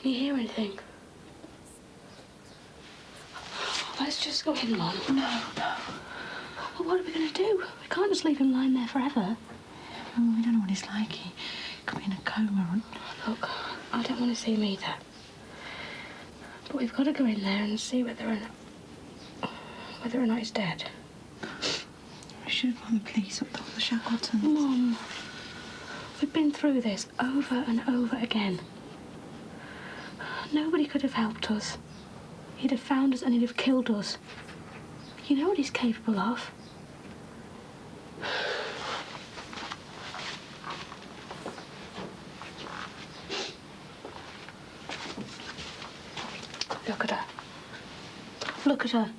Can you hear anything? Let's just go in, Mum. No. Well, what are we going to do? We can't just leave him lying there forever. Oh, we don't know what he's like. He could be in a coma. Look, I don't want to see him either. But we've got to go in there and see whether or not he's dead. We should have run the police up to all the Shackletons. Mum, we've been through this over and over again. Nobody could have helped us. He'd have found us and he'd have killed us. You know what he's capable of. Look at her. Look at her.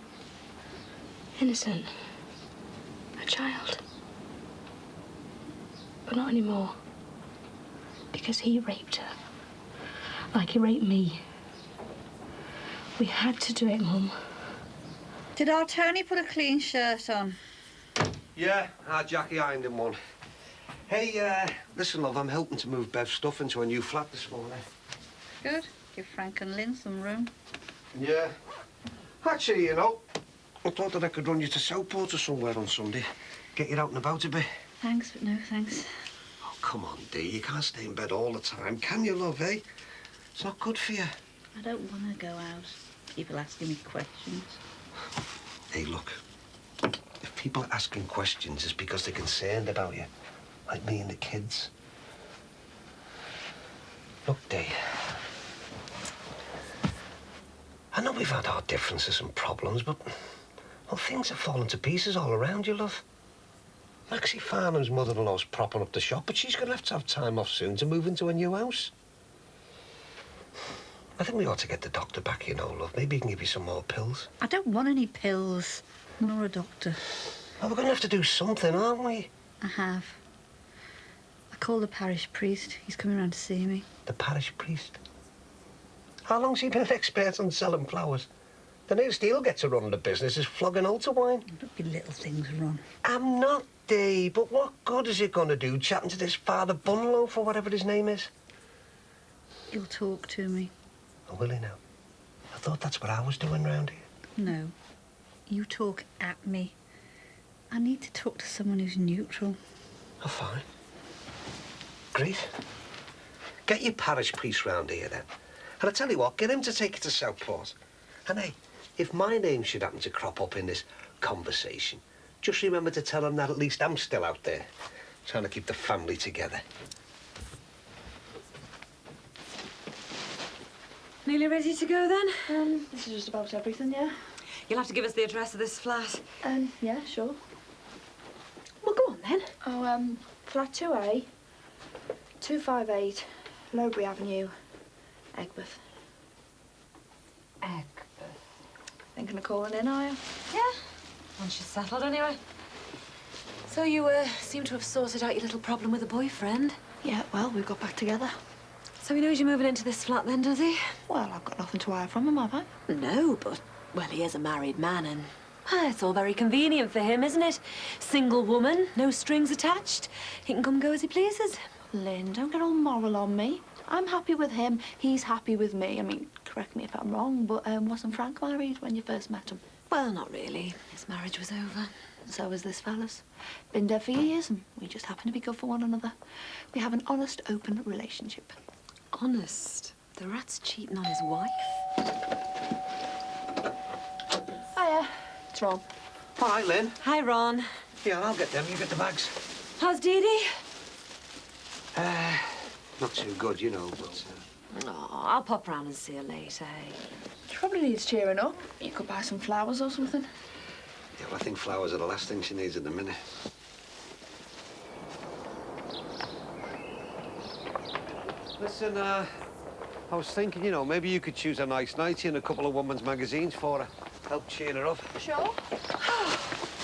Innocent. A child. But not anymore. Because he raped her. Like he raped me. We had to do it, Mum. Did our Tony put a clean shirt on? Yeah, our Jackie ironed him one. Hey, listen, love, I'm helping to move Bev's stuff into a new flat this morning. Good. Give Frank and Lynn some room. Yeah. Actually, you know, I thought that I could run you to Southport or somewhere on Sunday. Get you out and about a bit. Thanks, but no thanks. Oh, come on, Dee. You can't stay in bed all the time, can you, love, eh? It's not good for you. I don't want to go out. People asking me questions. Hey, look. If people are asking questions, it's because they're concerned about you. Like me and the kids. Look, Dee. I know we've had our differences and problems, but, well, things have fallen to pieces all around you, love. Maxie Farnham's mother-in-law's propping up the shop, but she's going to have time off soon to move into a new house. I think we ought to get the doctor back, you know, love. Maybe he can give you some more pills. I don't want any pills, nor a doctor. Well, we're going to have to do something, aren't we? I have. I called the parish priest. He's coming round to see me. The parish priest? How long's he been an expert on selling flowers? The next he'll get to run the business is flogging altar wine. Don't be little things wrong. I'm not, Dee, but what good is it going to do chatting to this Father Bunlow or whatever his name is? He'll talk to me. Oh, will he now? I thought that's what I was doing round here. No. You talk at me. I need to talk to someone who's neutral. Oh, fine. Great. Get your parish priest round here, then. And I tell you what, get him to take you to Southport. And hey, if my name should happen to crop up in this conversation, just remember to tell him that at least I'm still out there, trying to keep the family together. Nearly ready to go, then? This is just about everything, yeah? You'll have to give us the address of this flat. Yeah, sure. Well, go on, then. Oh, flat 2A, 258, Lowbury Avenue, Egbert. Egbert. Thinking of calling in, are you? Yeah. Once she's settled, anyway. So you, seem to have sorted out your little problem with a boyfriend. Yeah, well, we've got back together. So he knows you're moving into this flat, then, does he? Well, I've got nothing to hide from him, have I? No, but, well, he is a married man, and it's all very convenient for him, isn't it? Single woman, no strings attached. He can come go as he pleases. Lynn, don't get all moral on me. I'm happy with him, he's happy with me. I mean, correct me if I'm wrong, but wasn't Frank married when you first met him? Well, not really. His marriage was over. So is this fella's. Been dead for years, and we just happen to be good for one another. We have an honest, open relationship. Honest? The rat's cheating on his wife? Hiya, it's Ron. Hi, Lynn. Hi, Ron. Yeah, I'll get them. You get the bags. How's Dee Dee? Not too good, you know, but... Oh, I'll pop round and see her later. She probably needs cheering up. You could buy some flowers or something. Yeah, well, I think flowers are the last thing she needs at the minute. Listen, I was thinking, you know, maybe you could choose a nice nightie and a couple of women's magazines for her. Help cheer her up. Sure.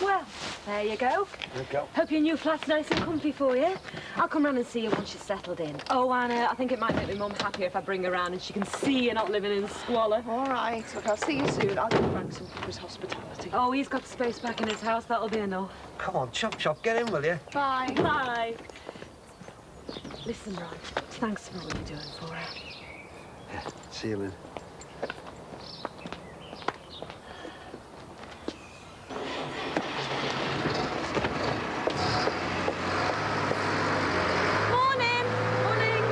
Well, there you go. There you go. Hope your new flat's nice and comfy for you. I'll come round and see you once she's settled in. Oh, and I think it might make my mum happier if I bring her round and she can see you're not living in squalor. All right. Look, I'll see you soon. I'll give Frank some for his hospitality. Oh, he's got space back in his house. That'll be enough. Come on, chop, chop. Get in, will you? Bye. Bye. Listen, Ron, thanks for all you're doing for her. Yeah, see you, Lynn. Morning! Morning!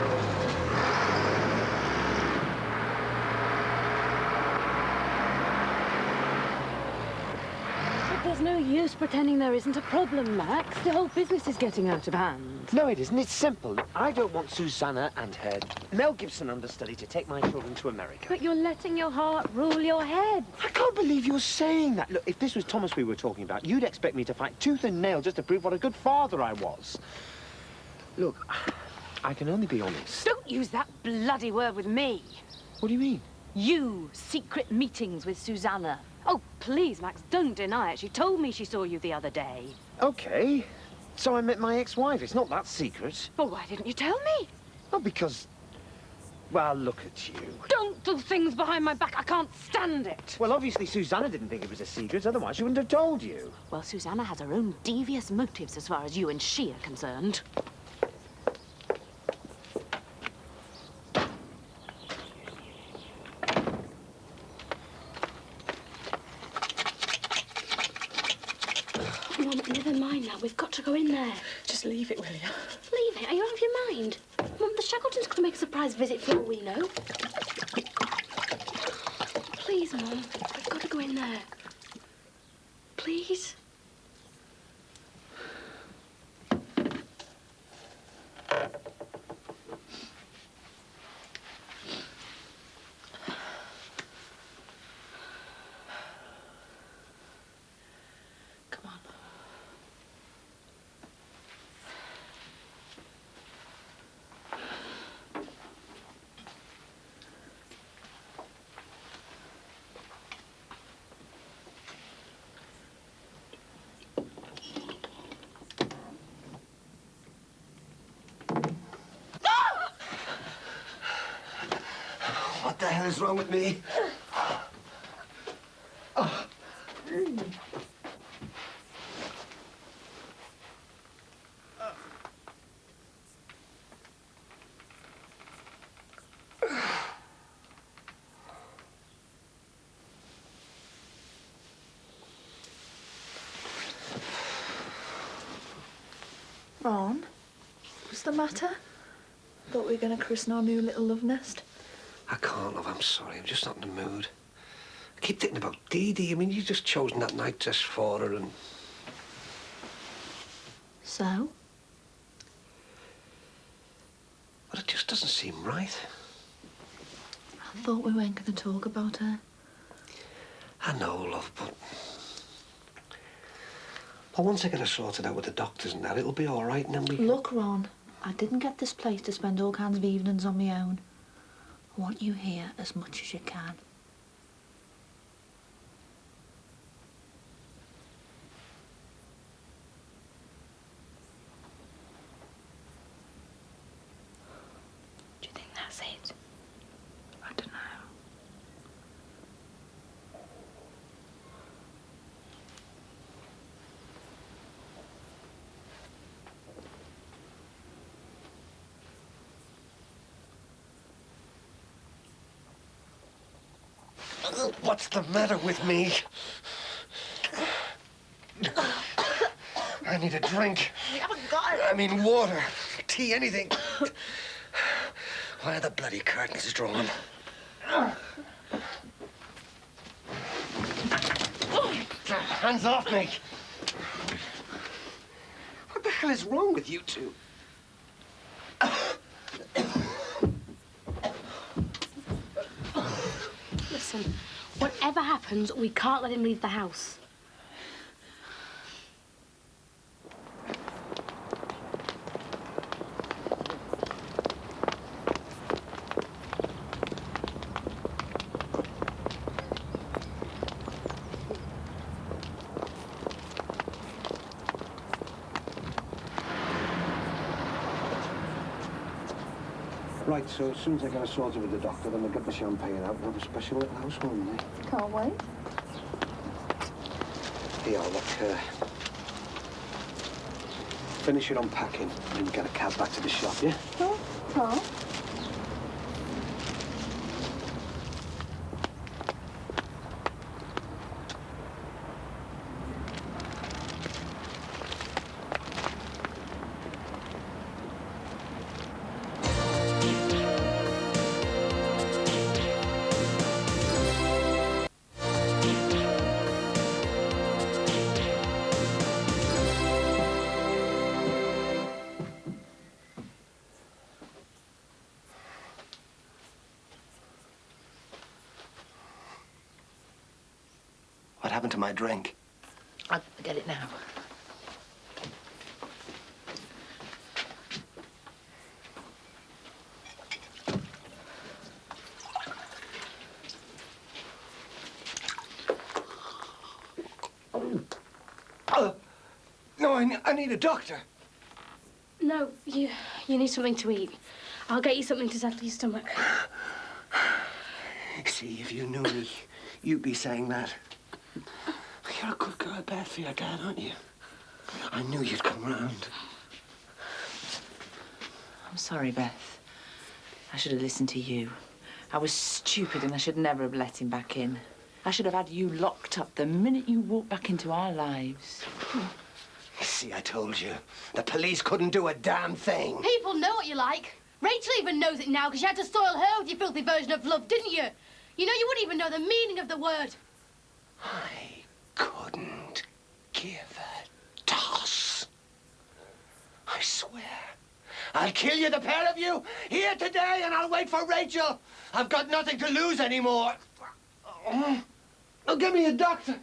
But there's no use pretending there isn't a problem, Max. The whole business is getting out of hand. No, it isn't. It's simple. I don't want Susanna and her Mel Gibson understudy to take my children to America. But you're letting your heart rule your head. I can't believe you're saying that. Look, if this was Thomas we were talking about, you'd expect me to fight tooth and nail just to prove what a good father I was. Look, I can only be honest. Don't use that bloody word with me. What do you mean? You, secret meetings with Susanna. Oh, please, Max, don't deny it. She told me she saw you the other day. Okay. So I met my ex-wife. It's not that secret. Well, why didn't you tell me? Well, because... Well, look at you. Don't do things behind my back. I can't stand it. Well, obviously Susanna didn't think it was a secret, otherwise she wouldn't have told you. Well, Susanna has her own devious motives as far as you and she are concerned. Mum, never mind now. We've got to go in there. Just leave it, will you? Leave it? Are you out of your mind? Mum, the Shackletons could make a surprise visit for all we know. Please, Mum. We've got to go in there. Please. Come on. What the hell is wrong with me? Oh. Ron, what's the matter? Thought we were going to christen our new little love nest. I can't, love. I'm sorry. I'm just not in the mood. I keep thinking about Dee Dee. I mean, you just chosen that night dress for her and... So? But it just doesn't seem right. I thought we weren't going to talk about her. I know, love, but... Well, once I get her sorted out with the doctors and that, it'll be all right, and then we... Look, Ron, I didn't get this place to spend all kinds of evenings on my own. I want you here as much as you can. Do you think that's it? I don't know. What's the matter with me? I need a drink. We haven't got it. I mean, water, tea, anything. Why are the bloody curtains drawn? Hands off me. What the hell is wrong with you two? Listen, whatever happens, we can't let him leave the house. Right, so as soon as I get her sorted with the doctor, then we'll get the champagne out and have a special little housewarming, eh? Can't wait. Here, look, finish your unpacking and get a cab back to the shop, yeah? Oh. what happened to my drink? I'll get it now. No, I need a doctor. No, you need something to eat. I'll get you something to settle your stomach. See, if you knew me, you'd be saying that. You're a good girl, Beth, for your dad, aren't you? I knew you'd come round. I'm sorry, Beth. I should have listened to you. I was stupid and I should never have let him back in. I should have had you locked up the minute you walked back into our lives. See, I told you. The police couldn't do a damn thing. People know what you like. Rachel even knows it now because you had to soil her with your filthy version of love, didn't you? You know, you wouldn't even know the meaning of the word. I couldn't give a toss. I swear. I'll kill you, the pair of you, here today, and I'll wait for Rachel. I've got nothing to lose anymore. Now, give me a doctor.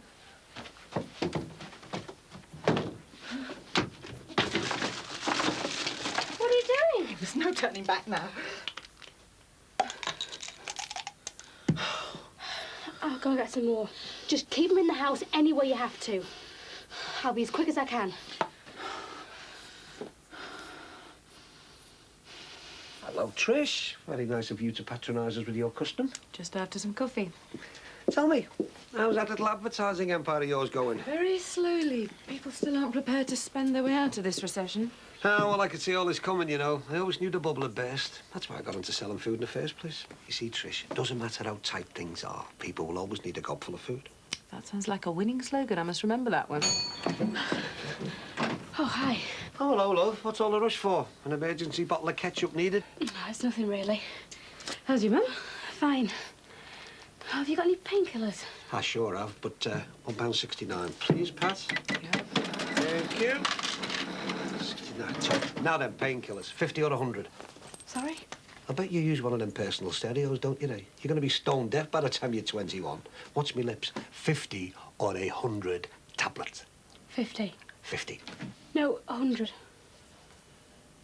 What are you doing? There's no turning back now. I'll go and get some more. Just keep them in the house any way you have to. I'll be as quick as I can. Hello, Trish. Very nice of you to patronise us with your custom. Just after some coffee. Tell me, how's that little advertising empire of yours going? Very slowly. People still aren't prepared to spend their way out of this recession. Oh, well, I could see all this coming, you know. I always knew the bubble had burst. That's why I got into selling food in the first place. You see, Trish, it doesn't matter how tight things are. People will always need a gobful of food. That sounds like a winning slogan. I must remember that one. Oh, hi. Oh, hello, love. What's all the rush for? An emergency bottle of ketchup needed? No, it's nothing really. How's your mum? Fine. Oh, have you got any painkillers? I sure have, but £1.69. Please, Pat. Yeah. Thank you. 69. Top. Now then, painkillers. 50 or 100. Sorry? I bet you use one of them personal stereos, don't you, eh? You're going to be stone deaf by the time you're 21. Watch me lips. 50 or 100 tablets. 50. 50. No, 100.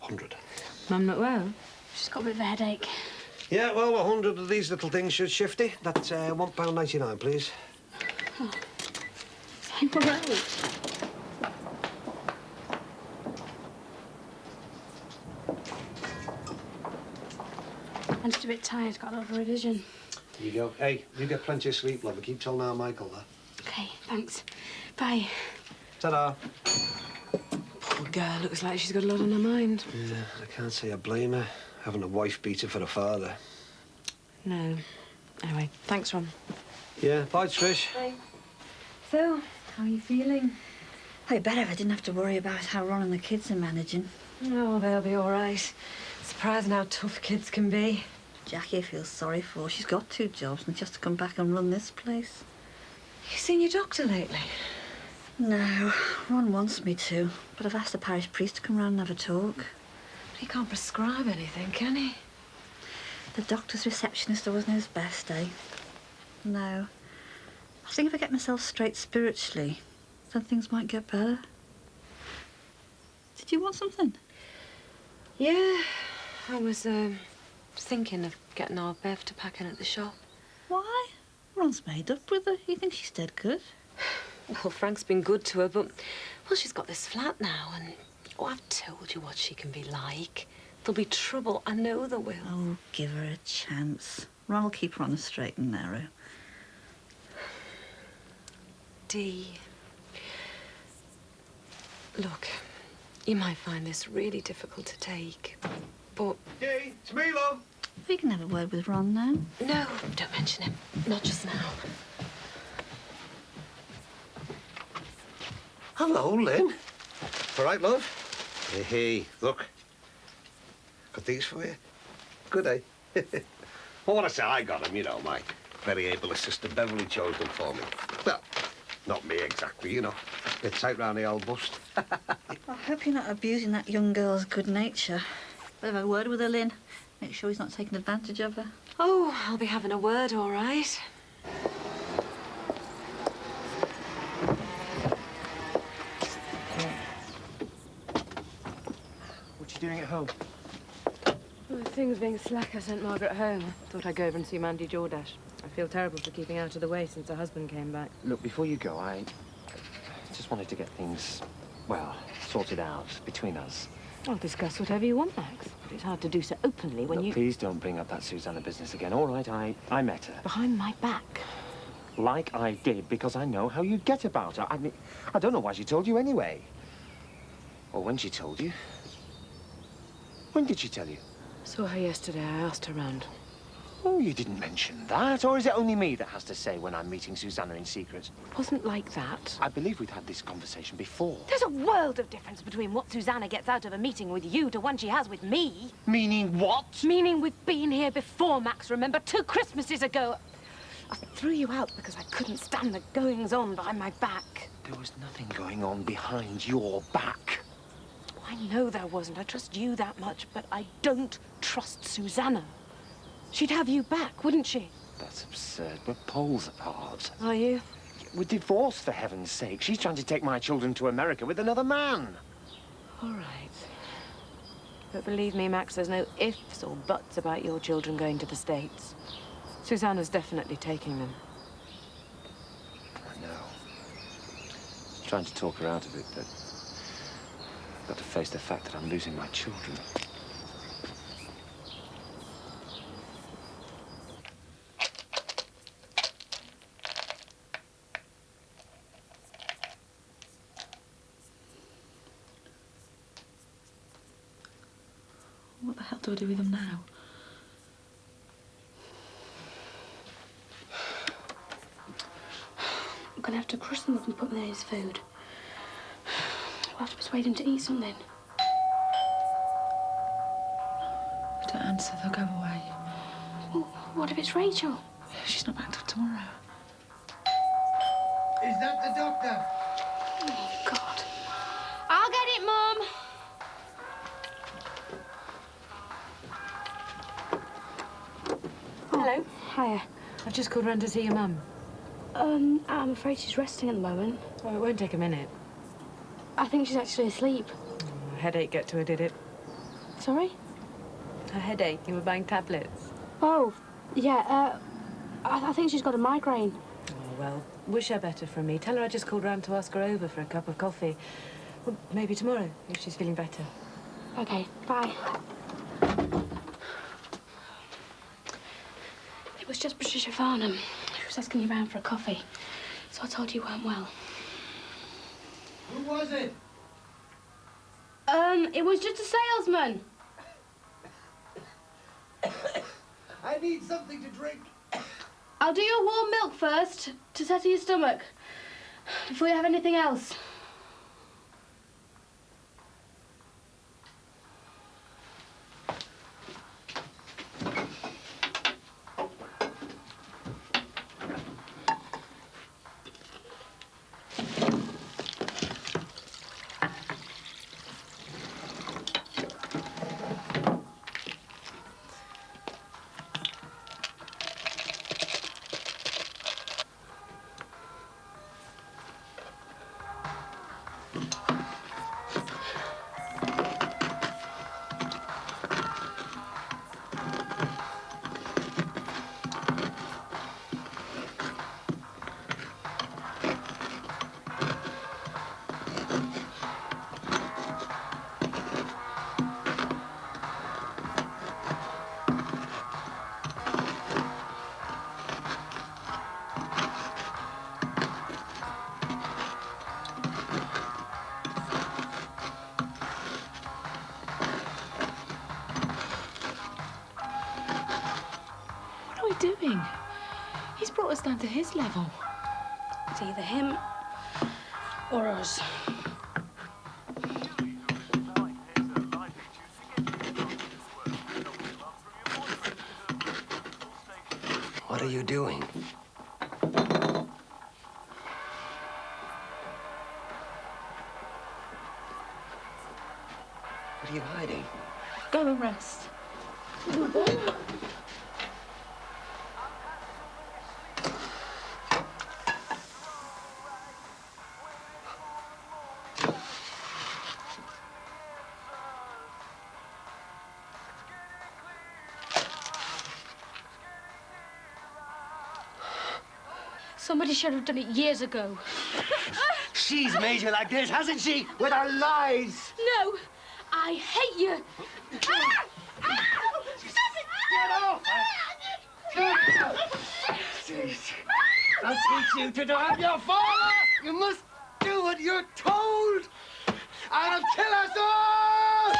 100. Mum not well? She's got a bit of a headache. Yeah, well, 100 of these little things should shifty. That's £1.99, please. Oh. I'm all right. I'm just a bit tired, got a lot of revision. Here you go. Hey, you get plenty of sleep, love. Keep telling our Michael that. Okay, thanks. Bye. Ta-da. Poor girl, looks like she's got a lot on her mind. Yeah, I can't say I blame her. Having a wife beater for a father. No. Anyway, thanks, Ron. Yeah, bye, Trish. Bye. So, how are you feeling? I'd better if I didn't have to worry about how Ron and the kids are managing. Oh, they'll be all right. Surprising how tough kids can be. Jackie feels sorry for her. She's got 2 jobs and just to come back and run this place. You seen your doctor lately? No, Ron wants me to, but I've asked the parish priest to come round and have a talk. But he can't prescribe anything, can he? The doctor's receptionist wasn't his best, eh? No. I think if I get myself straight spiritually, then things might get better. Did you want something? Yeah, I was thinking of getting our Bev to pack in at the shop. Why? Ron's made up with her. He thinks she's dead good. Well, Frank's been good to her, but, well, she's got this flat now, and, oh, I've told you what she can be like. There'll be trouble. I know there will. Oh, give her a chance. Ron will keep her on the straight and narrow. Dee. Look, you might find this really difficult to take, but... Dee, it's me, love. We can have a word with Ron now. No, don't mention him. Not just now. Hello, Lynn. All right, love? Hey, look. Got these for you. Good, eh? Well, when I say I got them, you know, my very able assistant Beverly chose them for me. Well, not me exactly, you know. Bit tight round the old bust. I hope you're not abusing that young girl's good nature. But have a word with her, Lynn. Make sure he's not taking advantage of her. Oh, I'll be having a word, all right. she doing at home? Well, with things being slack, I sent Margaret home. Thought I'd go over and see Mandy Jordash. I feel terrible for keeping out of the way since her husband came back. Look, before you go, I just wanted to get things, well, sorted out between us. I'll discuss whatever you want, Max. But it's hard to do so openly when Look, you... please don't bring up that Susanna business again. All right, I met her. Behind my back. Like I did, because I know how you get about her. I mean, I don't know why she told you anyway. Or when she told you. When did she tell you? Saw her yesterday. I asked her round. Oh, you didn't mention that. Or is it only me that has to say when I'm meeting Susanna in secret? It wasn't like that. I believe we've had this conversation before. There's a world of difference between what Susanna gets out of a meeting with you to one she has with me. Meaning what? Meaning we've been here before, Max, remember? 2 Christmases ago. I threw you out because I couldn't stand the goings-on behind my back. There was nothing going on behind your back. I know there wasn't. I trust you that much, but I don't trust Susanna. She'd have you back, wouldn't she? That's absurd. We're poles apart. Are you? We're divorced, for heaven's sake. She's trying to take my children to America with another man. All right. But believe me, Max, there's no ifs or buts about your children going to the States. Susanna's definitely taking them. I know. Trying to talk her out of it, but I've got to face the fact that I'm losing my children. What the hell do I do with them now? I'm gonna have to crush them up and put them in his food. We'll have to persuade him to eat something. Don't answer, they'll go away. Well, what if it's Rachel? She's not back till tomorrow. Is that the doctor? Oh, God. I'll get it, Mum. Hello. Hiya. I've just called round to see your mum. I'm afraid she's resting at the moment. Oh, it won't take a minute. I think she's actually asleep. Her headache get to her, did it? Sorry? Her headache. You were buying tablets. Oh, yeah, I think she's got a migraine. Oh, well, wish her better from me. Tell her I just called round to ask her over for a cup of coffee. Well, maybe tomorrow, if she's feeling better. Okay, bye. It was just Patricia Farnham who was asking you round for a coffee. So I told you weren't well. Who was it? It was just a salesman. I need something to drink. I'll do your warm milk first to settle your stomach before you have anything else. Doing? He's brought us down to his level. It's either him or us. What are you doing? What are you hiding? Go and rest. Somebody should have done it years ago. She's made you like this, hasn't she? With her lies. No, I hate you. Get off! I'll teach you to have your father. You must do what you're told. I'll kill us all.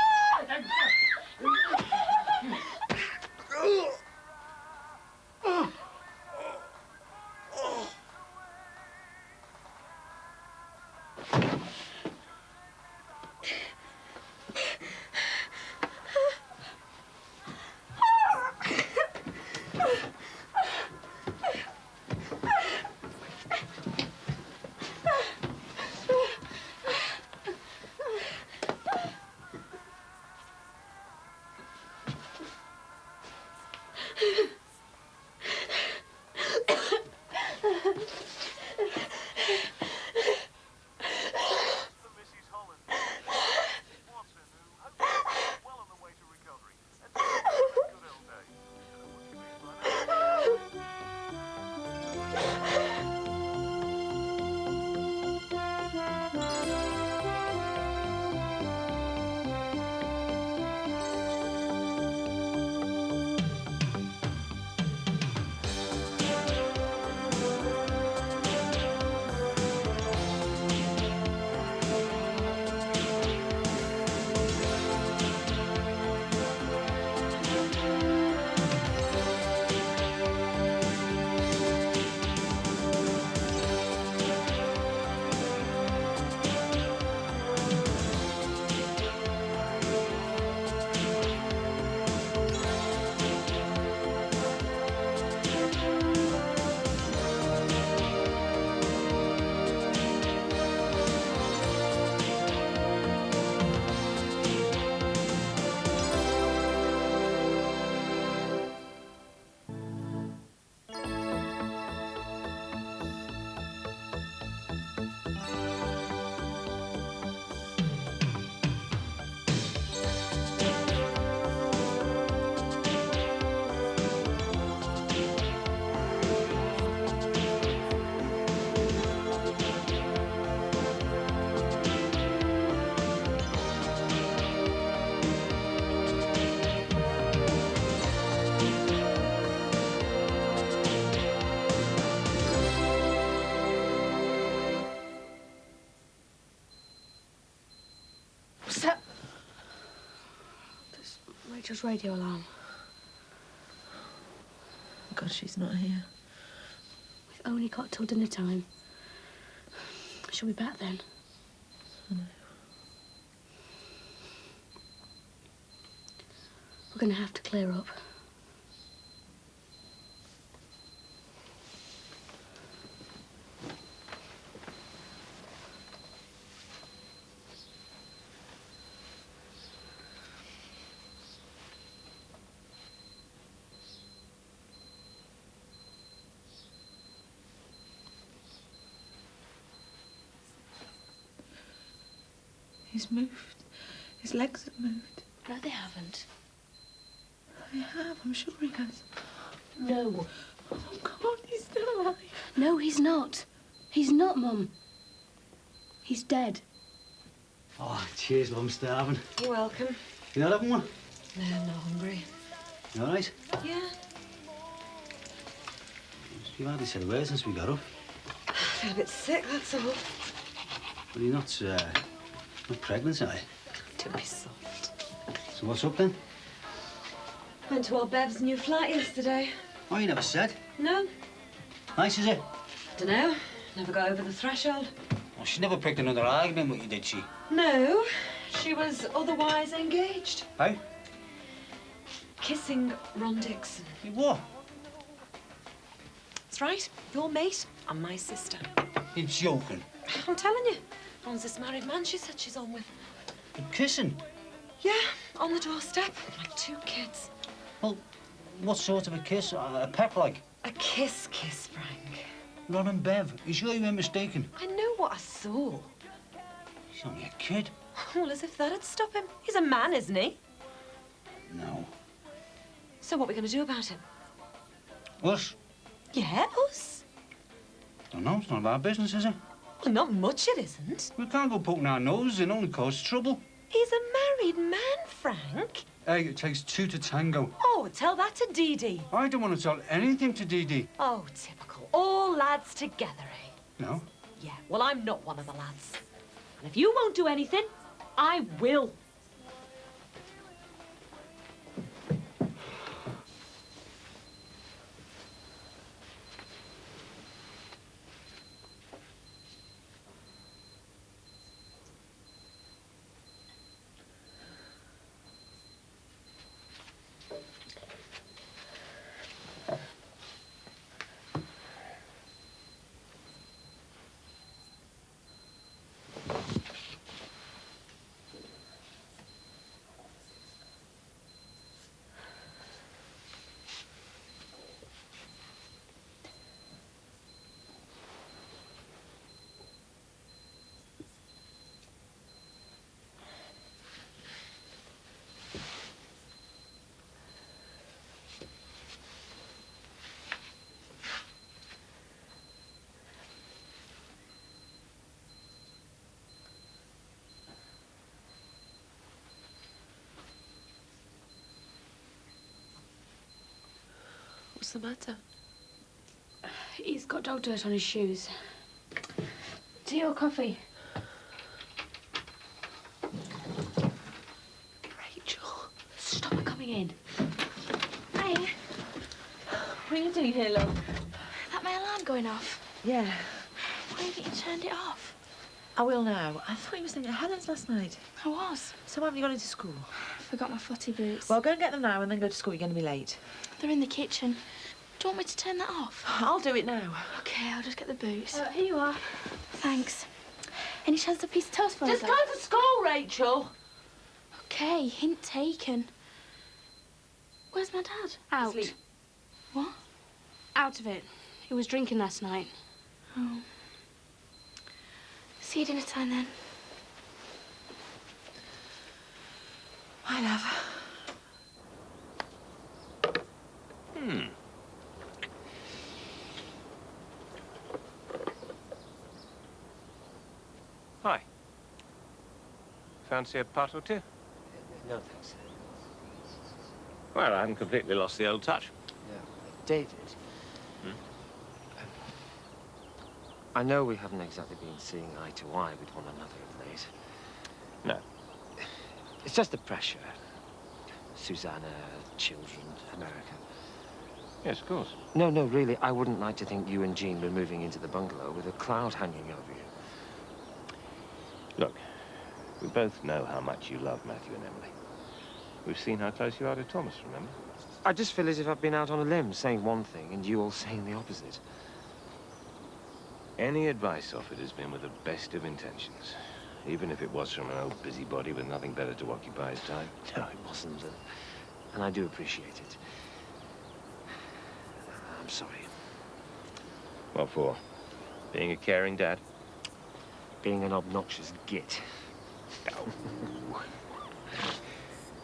What's that? There's Rachel's radio alarm. God, she's not here. We've only got till dinner time. She'll be back then. I know. We're going to have to clear up. He's moved. His legs have moved. No, they haven't. They have, I'm sure he has. No. Oh, God, he's still alive. No, he's not. He's not, Mum. He's dead. Oh, cheers, Mum, starving. You're welcome. You not having one? No, I'm not hungry. You all right? Yeah. You've hardly said a word since we got up. I feel a bit sick, that's all. But you're not pregnant, are you? Don't be soft. So what's up then? Went to old Bev's new flat yesterday. Oh, you never said. No, Nice, is it? dunno. Never got over the threshold. Well, she never picked another argument with you, did she? No, she was otherwise engaged. Hey? Kissing Ron Dixon. You what? That's right. Your mate and my sister. You're joking. I'm telling you. Ron's this married man she said she's on with. You're kissing? Yeah, on the doorstep. Like 2 kids. Well, what sort of a kiss? A peck like? A kiss, Frank. Ron and Bev. You sure you weren't mistaken? I know what I saw. He's only a kid. Well, as if that'd stop him. He's a man, isn't he? No. So what are we going to do about him? Us? Yeah, us. Don't know, it's none of our business, is it? Well, not much it isn't. We can't go poking our noses, it only causes trouble. He's a married man, Frank. Hey, it takes two to tango. Oh, tell that to Dee Dee. I don't want to tell anything to Dee Dee. Oh, typical. All lads together, eh? No? Yeah, well, I'm not one of the lads. And if you won't do anything, I will. What's the matter? He's got dog dirt on his shoes. Tea or coffee? Rachel. Stop her coming in. Hey. What are you doing here, love? That my alarm going off. Yeah. Why haven't you turned it off? I will now. I thought you were staying at Helen's last night. I was. So why haven't you gone into school? I forgot my footy boots. Well, go and get them now and then go to school. You're going to be late. They're in the kitchen. Do you want me to turn that off? I'll do it now. Okay, I'll just get the boots. Here you are. Thanks. Any chance of a piece of toast for Just us? go to school, Rachel. Okay, hint taken. Where's my dad? Out. Sleep. What? Out of it. He was drinking last night. Oh. See you dinner time then. Bye, love. Hi. Fancy a pot or two? No, thanks. Well, I haven't completely lost the old touch. Yeah. David. I know we haven't exactly been seeing eye to eye with one another of late. No. It's just the pressure. Susanna, children, America. Yes, of course. No, really, I wouldn't like to think you and Jean were moving into the bungalow with a cloud hanging over you. Look, we both know how much you love Matthew and Emily. We've seen how close you are to Thomas, remember? I just feel as if I've been out on a limb saying one thing and you all saying the opposite. Any advice offered has been with the best of intentions, even if it was from an old busybody with nothing better to occupy his time. No, it wasn't. And I do appreciate it. I'm sorry. What for? Being a caring dad? Being an obnoxious git. Oh.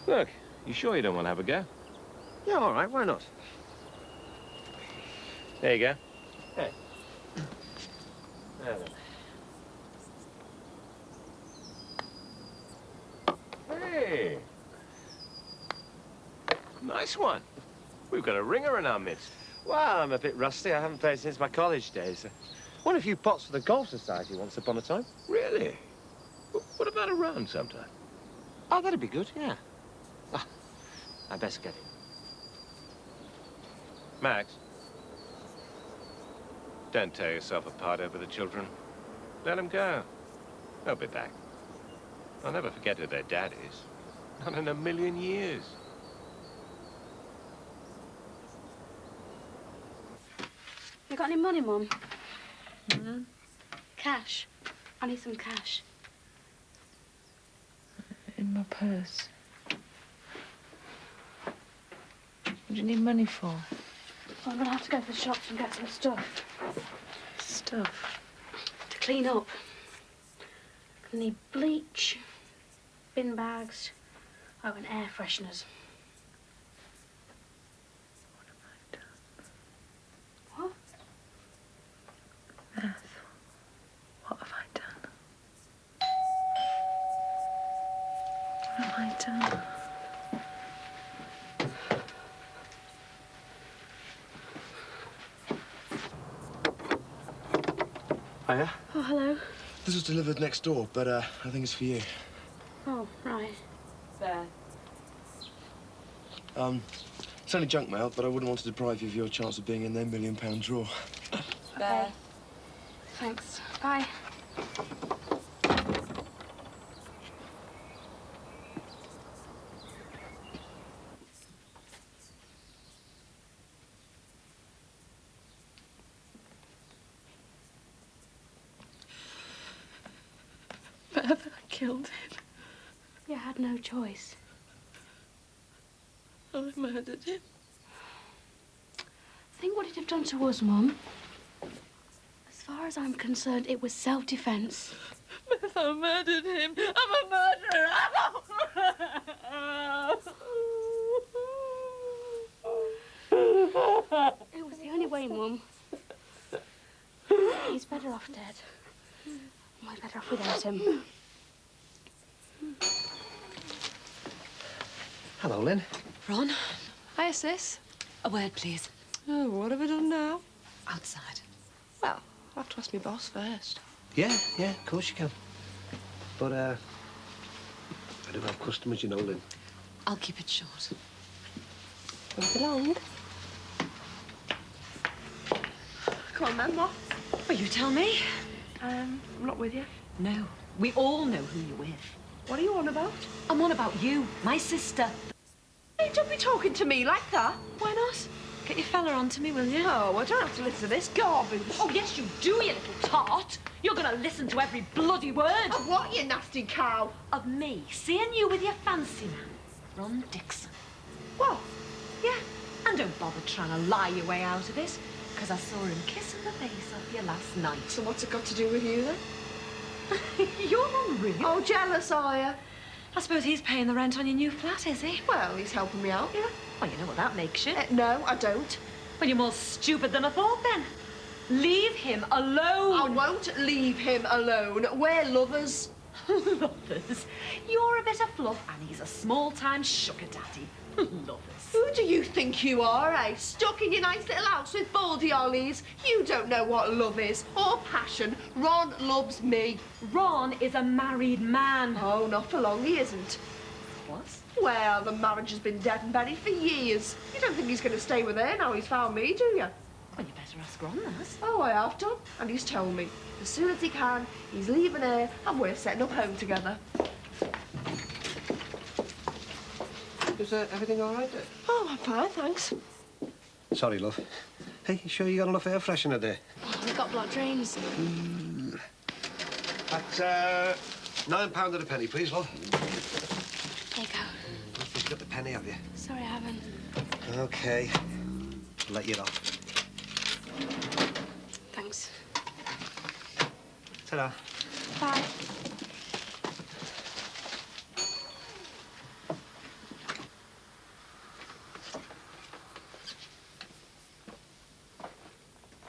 Look, you sure you don't want to have a go? Yeah, all right, why not? There you go. Hey. There, then. Hey. Nice one. We've got a ringer in our midst. Well, I'm a bit rusty. I haven't played since my college days. Won a few pots for the Golf Society once upon a time. Really? What about a round sometime? Oh, that'd be good, yeah. Ah, I best get in. Max, don't tear yourself apart over the children. Let them go. They'll be back. I'll never forget who their dad is. Not in a million years. You got any money, Mum? Cash. I need some cash. In my purse. What do you need money for? Well, I'm gonna have to go to the shops and get some stuff. Stuff. To clean up. I need bleach, bin bags, and air fresheners. What? What have I done? Hiya. Oh, hello. This was delivered next door, but I think it's for you. Oh, right. There. It's only junk mail, but I wouldn't want to deprive you of your chance of being in their £1 million draw. There. Thanks. Bye. But I killed him. You had no choice. I murdered him. Think what he'd have done to us, Mum. As far as I'm concerned, it was self-defense. Beth, I murdered him. I'm a murderer. It was the only way, Mum. He's better off dead. We're better off without him. Hello, Lynn. Ron, Hiya, sis. a word, please. Oh, what have I done now? Outside. Well, I'll have to ask my boss first. Yeah, of course you can. But, I do have customers, you know, Lynn. I'll keep it short. Won't be long. Come on, then, what? Well, you tell me. I'm not with you. No, we all know who you're with. What are you on about? I'm on about you, my sister. Hey, don't be talking to me like that. Why not? Get your fella on to me, will you? Oh, I don't have to listen to this garbage. Oh, yes, you do, you little tart. You're going to listen to every bloody word. Of what, you nasty cow? Of me seeing you with your fancy man, Ron Dixon. What? Yeah, and don't bother trying to lie your way out of it, because I saw him kissing the face off you last night. So what's it got to do with you, then? You're unreal. Oh, jealous, are you? I suppose he's paying the rent on your new flat, is he? Well, he's helping me out, yeah. Well, you know what that makes you. No, I don't. Well, you're more stupid than I thought, then. Leave him alone. I won't leave him alone. We're lovers. Lovers? You're a bit of fluff, and he's a small-time sugar daddy. Lovers. Who do you think you are, eh? Stuck in your nice little house with baldy ollies. You don't know what love is, or passion. Ron loves me. Ron is a married man. Oh, not for long, he isn't. What? Well, the marriage has been dead and buried for years. You don't think he's going to stay with her now he's found me, do you? Well, you better ask Ron that. Oh, I have done, and he's told me. As soon as he can, he's leaving her, and we're setting up home together. Is everything all right there? Oh, I'm fine, thanks. Sorry, love. Hey, you sure you got enough air freshener there? Oh, we've got blocked drains. That's, £9 at a penny, please, love. There you go. You've got the penny, have you? Sorry, I haven't. OK. Let you off. Thanks. Ta-da. Bye.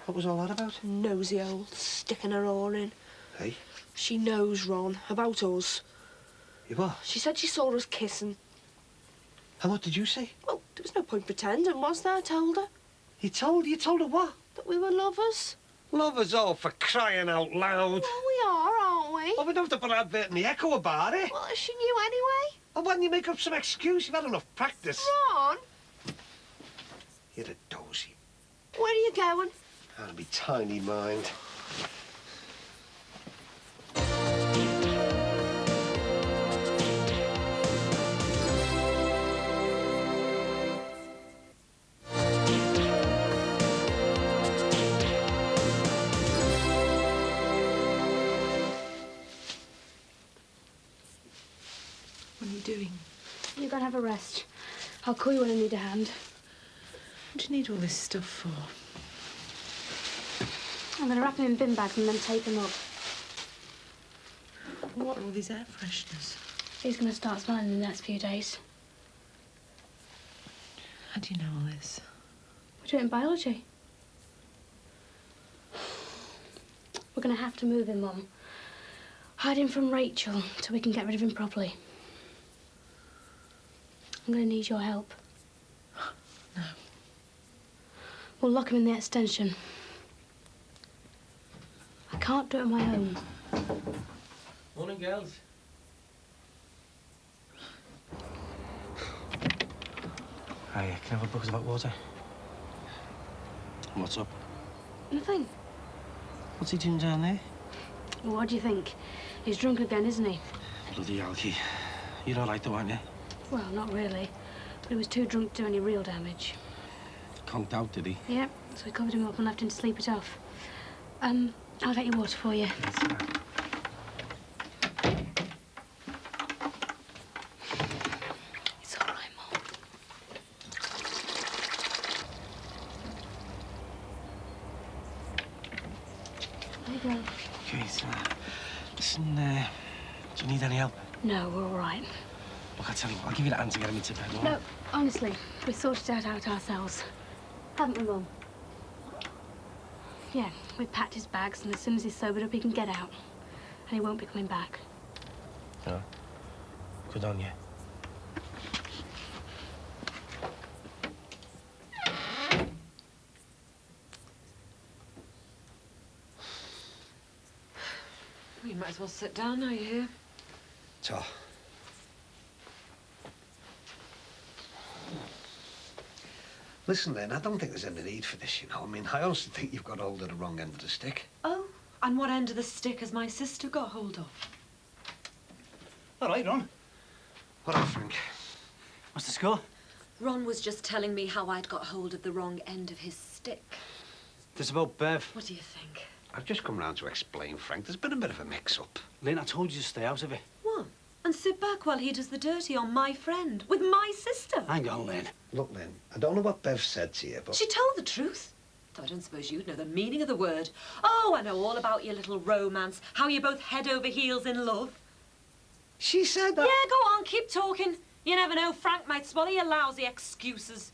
What was all that about? Nosy old sticking her oar in. Hey? She knows, Ron, about us. You what? She said she saw us kissing. And what did you say? Well, there was no point pretending, was there? I told her. You told her what? That we were lovers. Lovers all for crying out loud. Well, we are, aren't we? Well, we don't have to put an advert in the Echo about it. Well, she knew anyway. And why don't you make up some excuse? You've had enough practice. Ron, You're a dozy. where are you going? Out of me tiny mind. What are you doing? You go and have a rest. I'll call you when I need a hand. What do you need all this stuff for? I'm going to wrap them in bin bags and then tape them up. What are all these air fresheners? He's going to start smelling in the next few days. How do you know all this? We do it in biology. We're going to have to move him, Mum. Hide him from Rachel till we can get rid of him properly. I'm going to need your help. No. We'll lock him in the extension. I can't do it on my own. Morning, girls. Hi, can I have a bucket of hot water? What's up? Nothing. What's he doing down there? Well, what do you think? He's drunk again, isn't he? Bloody alky. You're all right though, aren't you? Well, not really. But he was too drunk to do any real damage. Conked out, did he? Yeah, so we covered him up and left him to sleep it off. I'll get your water for you. It's all right, Mum. There you go. Okay, so, listen, do you need any help? No, we're all right. Look, I'll tell you what, I'll give you that hand to get him into bed, all No, right? honestly, we sorted it out ourselves. Haven't we, Mum? Yeah, we packed his bags, and as soon as he's sobered up, he can get out. And he won't be coming back. No. Good on you. You might as well sit down now you're here. So. Listen, then, I don't think there's any need for this, you know. I mean, I honestly think you've got hold of the wrong end of the stick. Oh, and what end of the stick has my sister got hold of? All right, Ron. What up, Frank? What's the score? Ron was just telling me how I'd got hold of the wrong end of his stick. This about Bev. What do you think? I've just come round to explain, Frank. There's been a bit of a mix-up. Lynn, I told you to stay out of it. What? And sit back while he does the dirty on my friend, with my sister? Hang on, Lynn. Look, Lynn, I don't know what Bev said to you, but... She told the truth. Though I don't suppose you'd know the meaning of the word. Oh, I know all about your little romance, how you're both head over heels in love. She said that... Yeah, go on, keep talking. You never know, Frank might swallow your lousy excuses.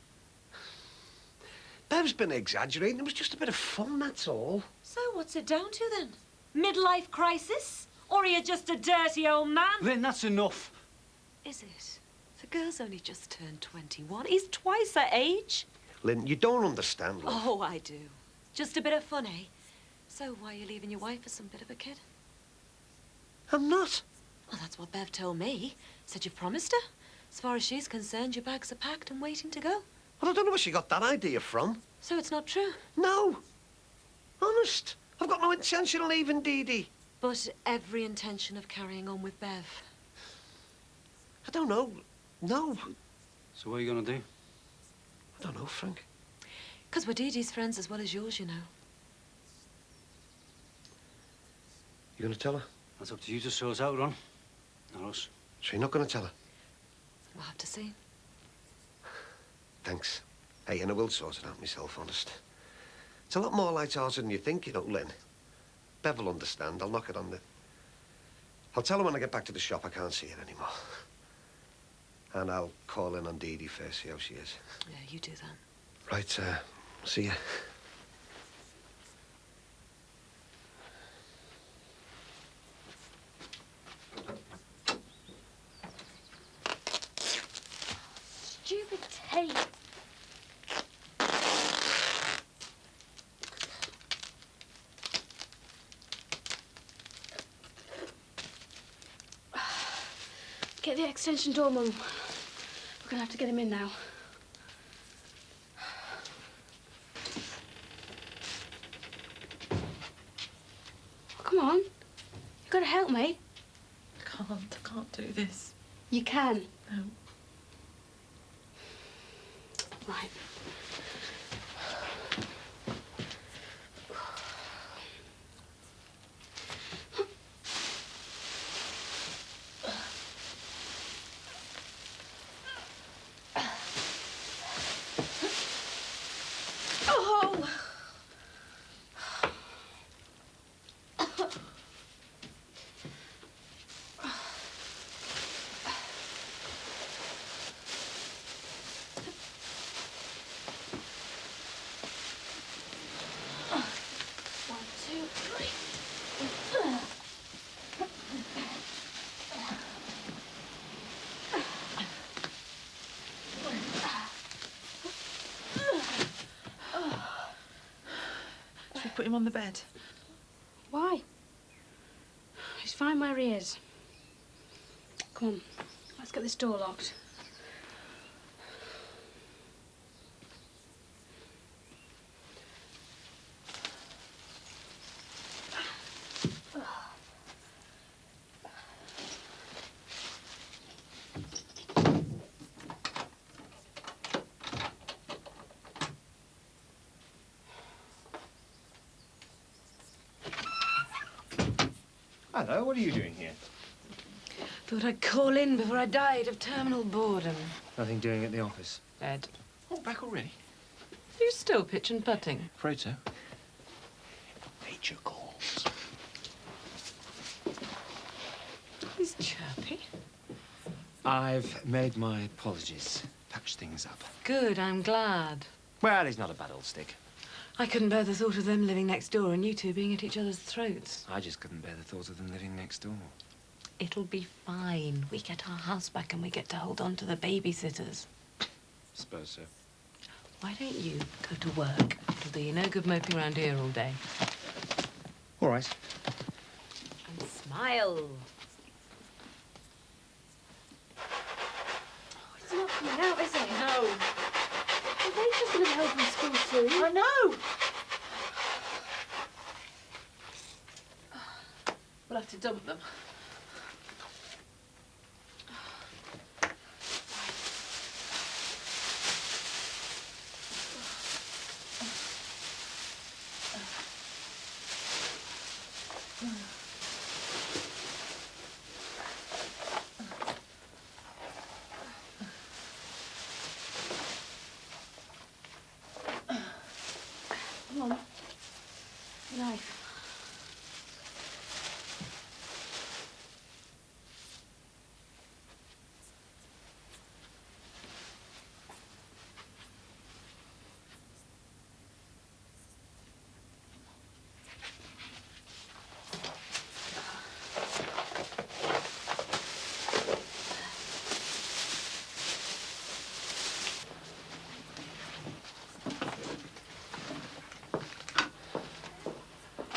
Bev's been exaggerating. It was just a bit of fun, that's all. So what's it down to, then? Midlife crisis? Or are you just a dirty old man? Lynn, that's enough. Is it? The girl's only just turned 21. He's twice her age. Lynn, you don't understand, love. Oh, I do. Just a bit of fun, eh? So why are you leaving your wife for some bit of a kid? I'm not. Well, that's what Bev told me. Said you've promised her. As far as she's concerned, your bags are packed and waiting to go. Well, I don't know where she got that idea from. So it's not true? No. Honest. I've got no intention of leaving Dee Dee. But every intention of carrying on with Bev. I don't know. No. So what are you gonna do? I don't know, Frank. 'Cause we're Dee Dee's friends as well as yours, you know. You gonna tell her? That's up to you to sort out, Ron. Not us. So you're not gonna tell her? We'll have to see. Thanks. Hey, and I will sort it out myself, honest. It's a lot more light-hearted than you think, you know, Lynn. Bev will understand. I'll knock it on the... I'll tell her when I get back to the shop I can't see her anymore. And I'll call in on Dee Dee first, see how she is. Yeah, you do that. Right, see ya. Stupid tape. Get the extension door, Mum. We're gonna have to get him in now. Come on. You've got to help me. I can't do this. You can. No. Right. Oh! put him on the bed. Why? He's fine where he is. Come on, let's get this door locked. Hello, what are you doing here? Thought I'd call in before I died of terminal boredom. Nothing doing at the office. Ed. Oh, back already? You still pitching putting? Afraid so. Nature calls. He's chirpy. I've made my apologies. Patched things up. Good, I'm glad. Well, he's not a bad old stick. I couldn't bear the thought of them living next door and you two being at each other's throats. I just couldn't bear the thought of them living next door. It'll be fine. We get our house back and we get to hold on to the babysitters. Suppose so. Why don't you go to work? It'll do you no good moping around here all day. All right. And smile. It's not coming out, is it? No. Well, Rachel's going to be home from school soon. I know. We'll have to dump them. Come on. Knife.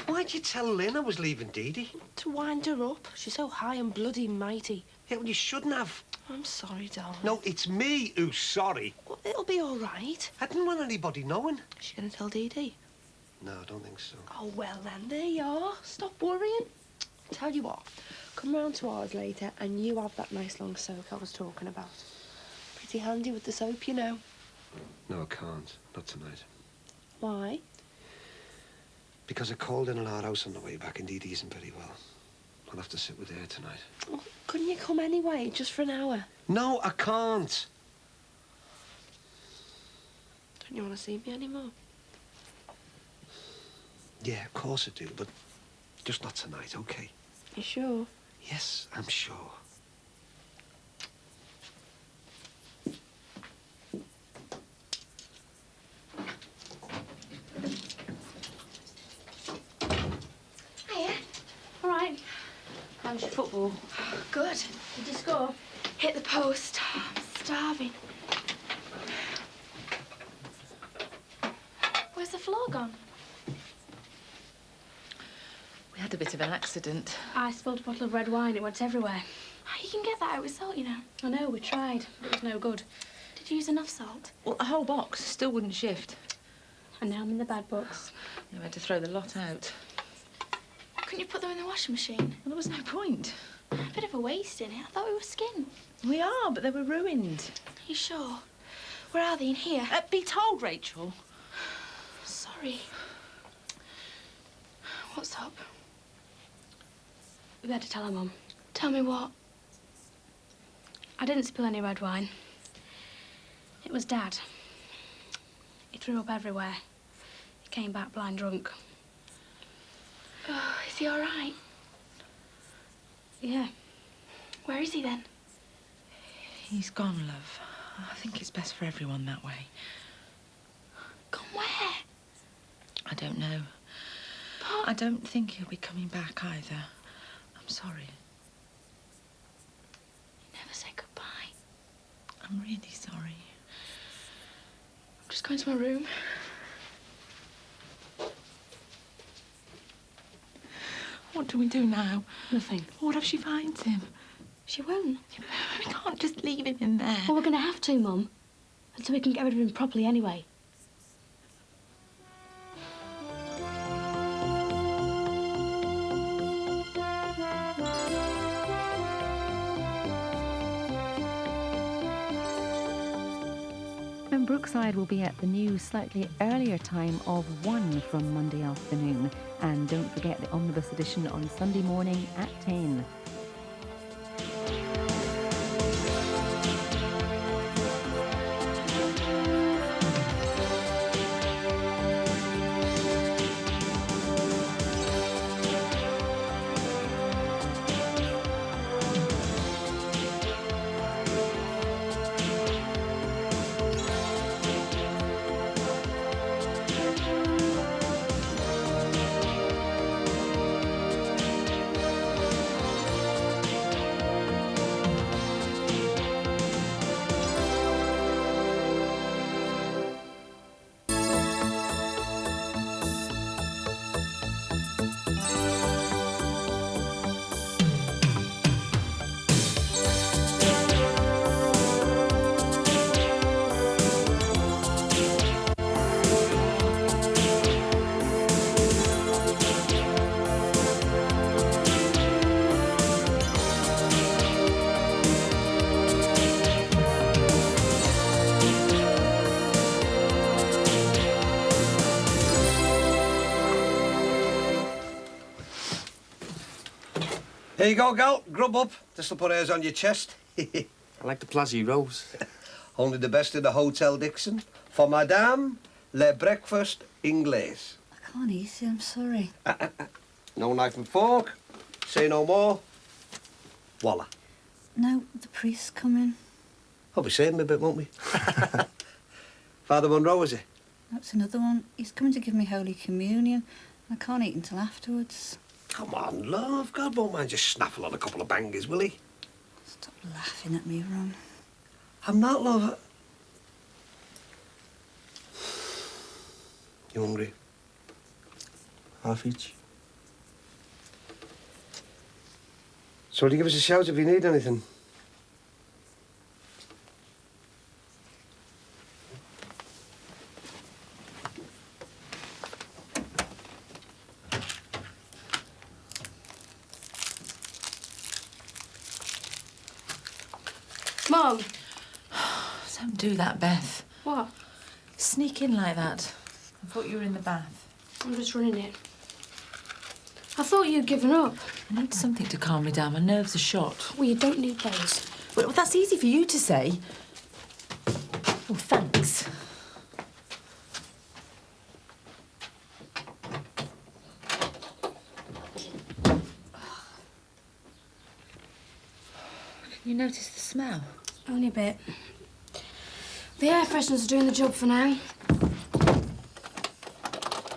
Why'd you tell Lynn I was leaving Dee Dee? To wind her up. She's so high and bloody mighty. Yeah, well, you shouldn't have. I'm sorry, darling. No, it's me who's sorry. Well, it'll be all right. I didn't want anybody knowing. Is she going to tell Dee Dee? No, I don't think so. Oh, well, then, there you are. Stop worrying. Tell you what, come round to ours later and you have that nice long soak I was talking about. Pretty handy with the soap, you know. No, I can't. Not tonight. Why? Because I called in at our house on the way back and Dee Dee isn't very well. I'll have to sit with her tonight. Well, couldn't you come anyway, just for an hour? No, I can't. Don't you want to see me anymore? Yeah, of course I do, but just not tonight, okay? You sure? Yes, I'm sure. Hiya. All right. How's your football? Good. Did you score? Hit the post. I'm starving. Where's the floor gone? We had a bit of an accident. I spilled a bottle of red wine. It went everywhere. You can get that out with salt, you know. I know, we tried, but it was no good. Did you use enough salt? Well, a whole box still wouldn't shift. And now I'm in the bad books. We had to throw the lot out. Couldn't you put them in the washing machine? Well, there was no point. A bit of a waste in it. I thought we were skint. We are, but they were ruined. Are you sure? Where are they? In here? Be told, Rachel. Sorry. What's up? We had to tell her Mum. Tell me what? I didn't spill any red wine. It was Dad. He threw up everywhere. He came back blind drunk. Oh, is he all right? Yeah. Where is he then? He's gone, love. I think it's best for everyone that way. Gone where? I don't know. But I don't think he'll be coming back either. I'm sorry. you never said goodbye. I'm really sorry. I'm just going to my room. What do we do now? Nothing. What if she finds him? She won't. We can't just leave him in there. Well, we're going to have to, Mum. Until we can get rid of him properly anyway. And Brookside will be at the new, slightly earlier time of 1 from Monday afternoon. And don't forget the omnibus edition on Sunday morning at 10. Here you go, gal. Grub up. This'll put hairs on your chest. I like the Plazy Rose. Only the best in the Hotel Dixon. For Madame, le breakfast Inglés. I can't eat it, I'm sorry. No knife and fork. Say no more. Voila. No, the priest's coming. I'll be saving a bit, won't we? Father Monroe, is it? That's another one. He's coming to give me Holy Communion. I can't eat until afterwards. Come on, love. God won't mind just snaffle on a couple of bangers, will he? Stop laughing at me, Ron. I'm not, love. You hungry? Half each. So will you give us a shout if you need anything? Mum! Don't do that, Beth. What? Sneak in like that. I thought you were in the bath. I'm just running it. I thought you'd given up. I need something to calm me down. My nerves are shot. Well, you don't need those. Well, that's easy for you to say. Oh, thanks. Can you notice the smell? Only a bit. The air fresheners are doing the job for now.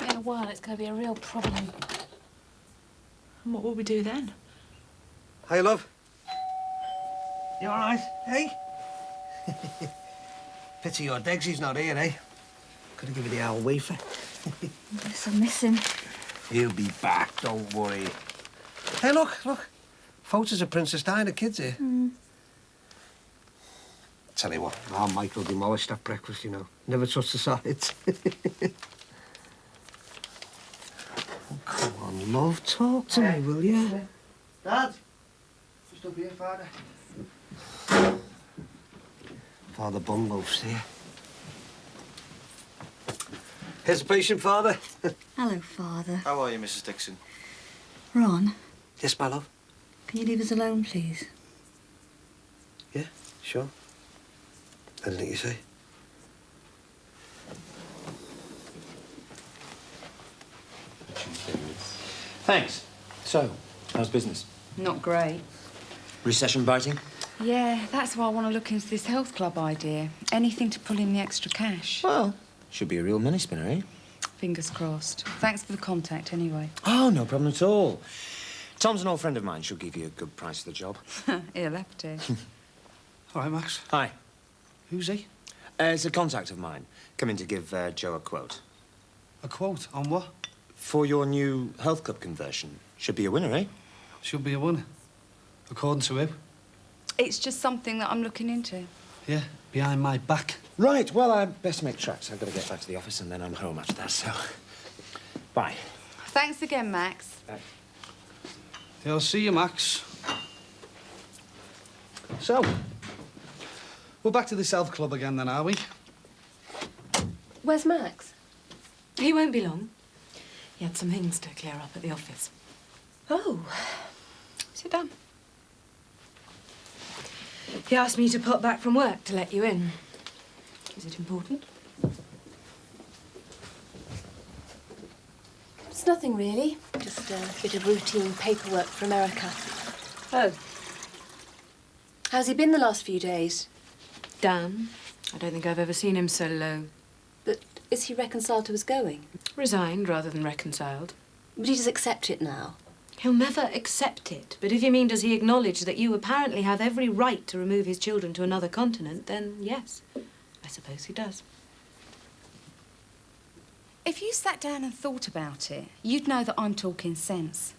In a while, it's going to be a real problem. And what will we do then? Hey, love. You all right? Hey? Pity your Deggsy's not here, eh? Could have given the owl wafer. Yes, I miss him. He'll be back, don't worry. Hey, look. Photos of Princess Diana, kids here. Tell you what, our Michael demolished that breakfast, you know. Never touched the sides. Oh, come on, love, talk to me, will you? Dad! Just up here, Father. Father Bumloaf's here. Here's the patient, Father. Hello, Father. How are you, Mrs. Dixon? Ron, Yes, my love? can you leave us alone, please? Yeah, sure. Anything you say. Thanks. So, how's business? Not great. Recession biting? Yeah, that's why I want to look into this health club idea. Anything to pull in the extra cash. Well, should be a real money spinner, eh? Fingers crossed. Thanks for the contact, anyway. Oh, no problem at all. Tom's an old friend of mine. She'll give you a good price for the job. He'll have to. All right, Max. Hi. Who's he? It's a contact of mine. Come in to give Joe a quote. A quote on what? For your new health club conversion. Should be a winner, eh? Should be a winner. According to him. It's just something that I'm looking into. Yeah, behind my back. Right, well, I best make tracks. I've got to get back to the office and then I'm home after that, so... Bye. Thanks again, Max. Yeah, I'll see you, Max. So, we're back to this health club again then, are we? Where's Max? He won't be long. He had some things to clear up at the office. Oh. Sit down. He asked me to pop back from work to let you in. Is it important? It's nothing really. Just a bit of routine paperwork for America. Oh. How's he been the last few days? Dan. I don't think I've ever seen him so low. But is he reconciled to his going? Resigned rather than reconciled. But he does accept it now. He'll never accept it. But if you mean does he acknowledge that you apparently have every right to remove his children to another continent, then yes, I suppose he does. If you sat down and thought about it, you'd know that I'm talking sense.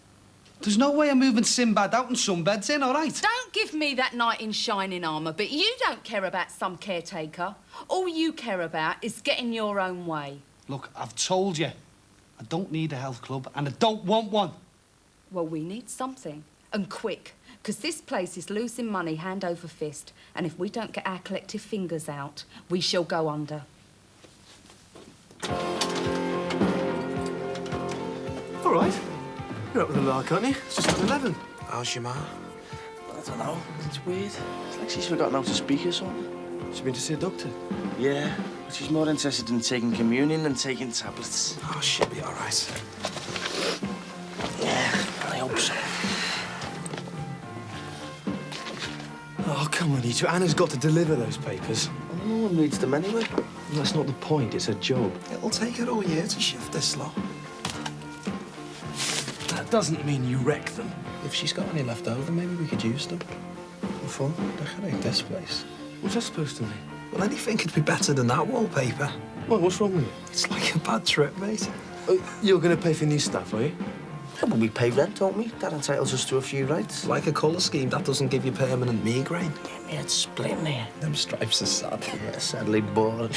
There's no way I'm moving Sinbad out and Sunbed's in, all right? Don't give me that knight in shining armour, but you don't care about some caretaker. All you care about is getting your own way. Look, I've told you, I don't need a health club and I don't want one. Well, we need something, and quick, because this place is losing money hand over fist, and if we don't get our collective fingers out, we shall go under. All right. You're up with the lark, aren't you? It's just 11. How's your ma? I don't know. It's weird. It's like she's forgotten how to speak or something. She's been to see a doctor? Yeah, but she's more interested in taking communion than taking tablets. Oh, she'll be all right. Yeah, I hope so. Oh, come on, you two. Anna's got to deliver those papers. Well, no one reads them anyway. That's not the point. It's her job. It'll take her all year to shift this lot. That doesn't mean you wreck them. If she's got any left over, maybe we could use them. For decorate this place. What's that supposed to mean? Well, anything could be better than that wallpaper. Well, what's wrong with it? It's like a bad trip, mate. You're going to pay for new stuff, are you? Yeah, but we pay rent, don't we? That entitles us to a few rights. Like a colour scheme, that doesn't give you permanent migraine. Yeah, it's splitting here. Them stripes are sad. Yeah, sadly boring.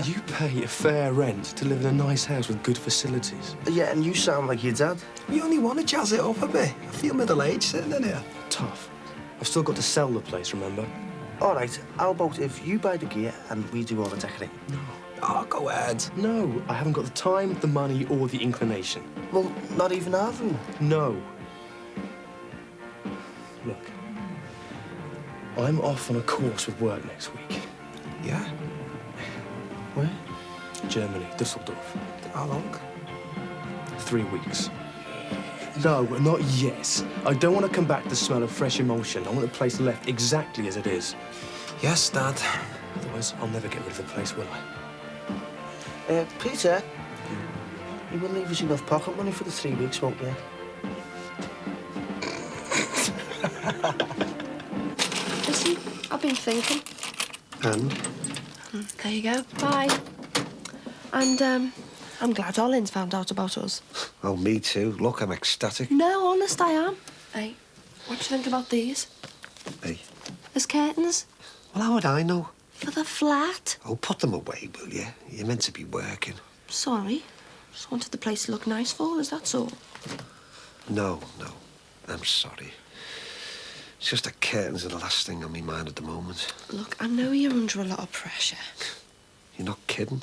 You pay a fair rent to live in a nice house with good facilities. Yeah, and you sound like your dad. You only want to jazz it up a bit. I feel middle-aged sitting in here. Tough. I've still got to sell the place, remember? All right, how about if you buy the gear and we do all the decorating? No. Oh, go ahead. No, I haven't got the time, the money, or the inclination. Well, not even our room. No. Look, I'm off on a course with work next week. Yeah? Where? Germany, Dusseldorf. How long? 3 weeks. No, not yes. I don't want to come back to the smell of fresh emulsion. I want the place left exactly as it is. Yes, Dad. Otherwise, I'll never get rid of the place, will I? Peter, you will leave us enough pocket money for the 3 weeks, won't you? Listen, I've been thinking. And? There you go. Bye. And, I'm glad Olin's found out about us. Oh, me too. Look, I'm ecstatic. No, honest, I am. Hey, what do you think about these? Hey. There's curtains. Well, how would I know? For the flat. Oh, put them away, will you? You're meant to be working. Sorry. Just wanted the place to look nice for us, that's all. No. I'm sorry. It's just the curtains are the last thing on my mind at the moment. Look, I know you're under a lot of pressure. You're not kidding?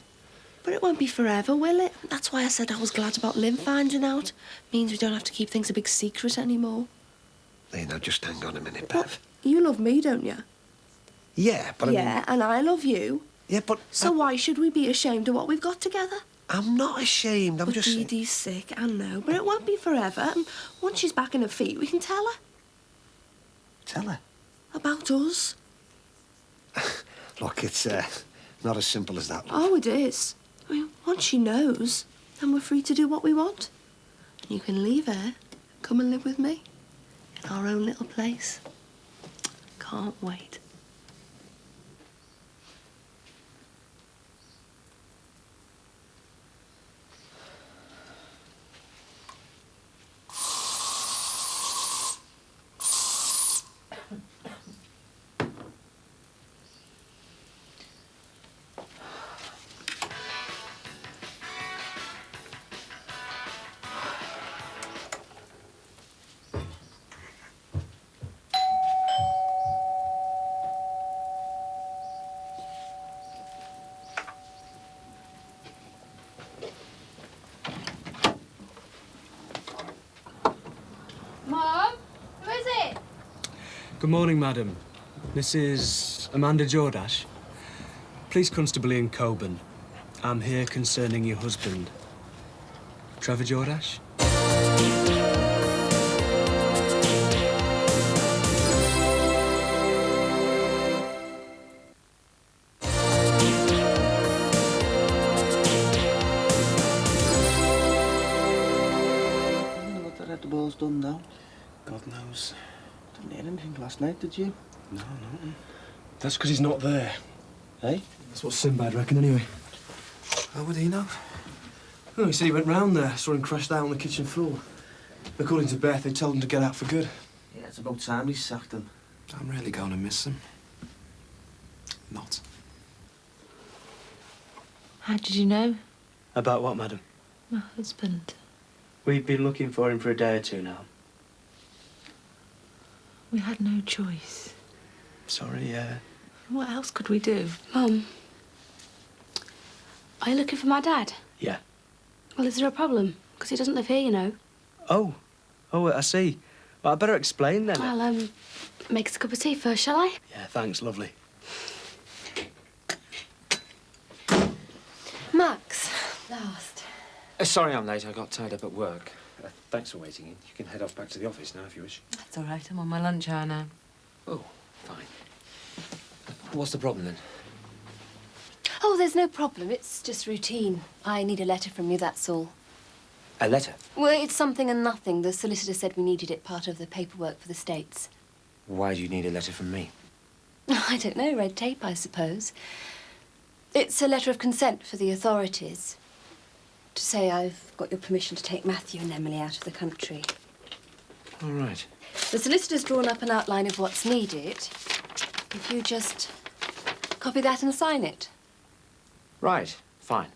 But it won't be forever, will it? That's why I said I was glad about Lynn finding out. Means we don't have to keep things a big secret anymore. Hey, now, just hang on a minute, Bev. You love me, don't you? Yeah, but I mean... Yeah, and I love you. Yeah, but... So why should we be ashamed of what we've got together? I'm not ashamed, I'm just... Dee Dee's sick, I know, but it won't be forever. And once she's back on her feet, we can tell her. Tell her? About us. Look, it's not as simple as that. Oh, it is. I mean, once she knows, then we're free to do what we want. And you can leave her, come and live with me. In our own little place. Can't wait. Good morning, madam. Mrs. Amanda Jordash. Police Constable Ian Coburn. I'm here concerning your husband, Trevor Jordash. What the Red Bull's done now? God knows. Didn't hear anything last night, did you? No. That's because he's not there. Eh? That's what Sinbad reckoned, anyway. How would he know? Oh, he said he went round there, saw him crashed out on the kitchen floor. According to Beth, they told him to get out for good. Yeah, it's about time we sacked him. I'm really going to miss him. Not. How did you know? About what, madam? My husband. We've been looking for him for a day or two now. We had no choice. Sorry, What else could we do? Mum, are you looking for my dad? Yeah. Well, is there a problem? Because he doesn't live here, you know. Oh, I see. Well, I'd better explain then. Well, make us a cup of tea first, shall I? Yeah, thanks, lovely. Max, last. Sorry I'm late. I got tied up at work. Thanks for waiting. You can head off back to the office now if you wish. That's all right. I'm on my lunch hour now. Oh, fine. What's the problem then? Oh, there's no problem. It's just routine. I need a letter from you, that's all. A letter? Well, it's something and nothing. The solicitor said we needed it, part of the paperwork for the States. Why do you need a letter from me? I don't know, red tape, I suppose. It's a letter of consent for the authorities. To say I've got your permission to take Matthew and Emily out of the country. All right. The solicitor's drawn up an outline of what's needed. If you just copy that and sign it. Right, fine.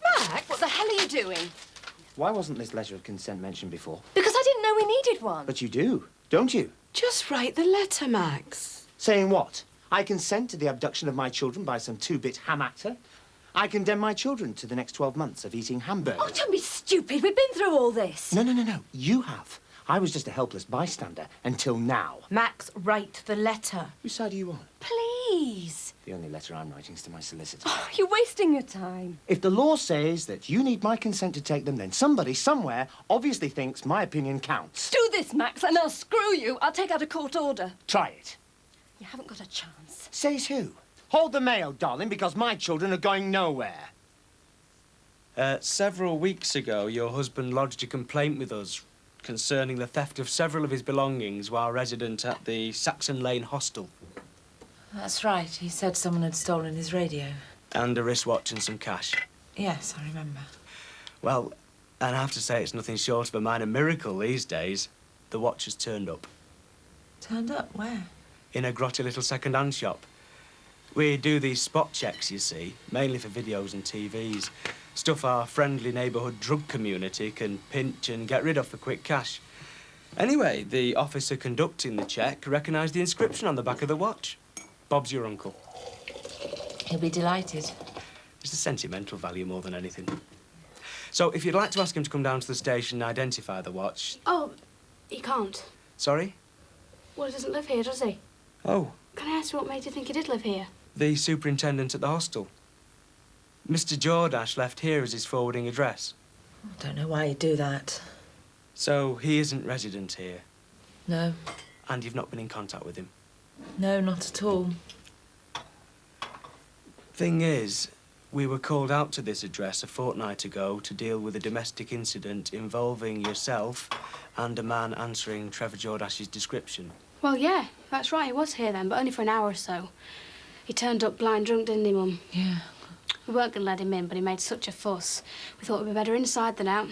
Mac, what the hell are you doing? Why wasn't this letter of consent mentioned before? Because I didn't know we needed one. But you do, don't you? Just write the letter, Max. Saying what? I consent to the abduction of my children by some two-bit ham actor. I condemn my children to the next 12 months of eating hamburgers. Oh, don't be stupid. We've been through all this. No. You have. I was just a helpless bystander until now. Max, write the letter. Whose side are you on? Please. The only letter I'm writing is to my solicitor. Oh, you're wasting your time. If the law says that you need my consent to take them, then somebody somewhere obviously thinks my opinion counts. Do this, Max, and I'll screw you. I'll take out a court order. Try it. You haven't got a chance. Says who? Hold the mayo, darling, because my children are going nowhere. Several weeks ago, your husband lodged a complaint with us concerning the theft of several of his belongings while resident at the Saxon Lane hostel. That's right. He said someone had stolen his radio. And a wristwatch and some cash. Yes, I remember. Well, and I have to say it's nothing short of a minor miracle these days. The watch has turned up. Turned up? Where? In a grotty little second-hand shop. We do these spot checks, you see, mainly for videos and TVs. Stuff our friendly neighbourhood drug community can pinch and get rid of for quick cash. Anyway, the officer conducting the check recognised the inscription on the back of the watch. Bob's your uncle. He'll be delighted. It's the sentimental value more than anything. So, if you'd like to ask him to come down to the station and identify the watch... Oh, he can't. Sorry? Well, he doesn't live here, does he? Oh. Can I ask you what made you think he did live here? The superintendent at the hostel. Mr. Jordash left here as his forwarding address. I don't know why he'd do that. So, he isn't resident here? No. And you've not been in contact with him? No, not at all. Thing is, we were called out to this address a fortnight ago to deal with a domestic incident involving yourself and a man answering Trevor Jordash's description. Well, yeah, that's right. He was here then, but only for an hour or so. He turned up blind drunk, didn't he, Mum? Yeah. We weren't going to let him in, but he made such a fuss. We thought we'd be better inside than out.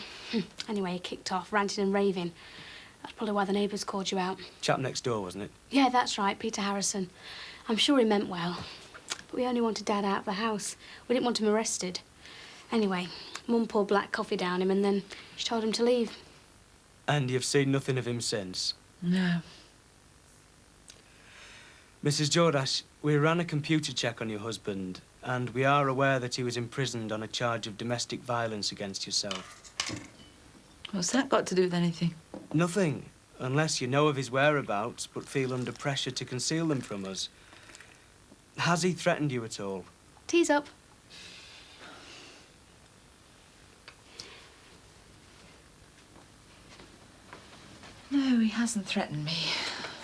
Anyway, he kicked off, ranting and raving. That's probably why the neighbours called you out. Chap next door, wasn't it? Yeah, that's right, Peter Harrison. I'm sure he meant well. But we only wanted Dad out of the house. We didn't want him arrested. Anyway, Mum poured black coffee down him and then she told him to leave. And you've seen nothing of him since? No. Mrs. Jordash, we ran a computer check on your husband, and we are aware that he was imprisoned on a charge of domestic violence against yourself. What's that got to do with anything? Nothing, unless you know of his whereabouts but feel under pressure to conceal them from us. Has he threatened you at all? Tea's up. No, he hasn't threatened me.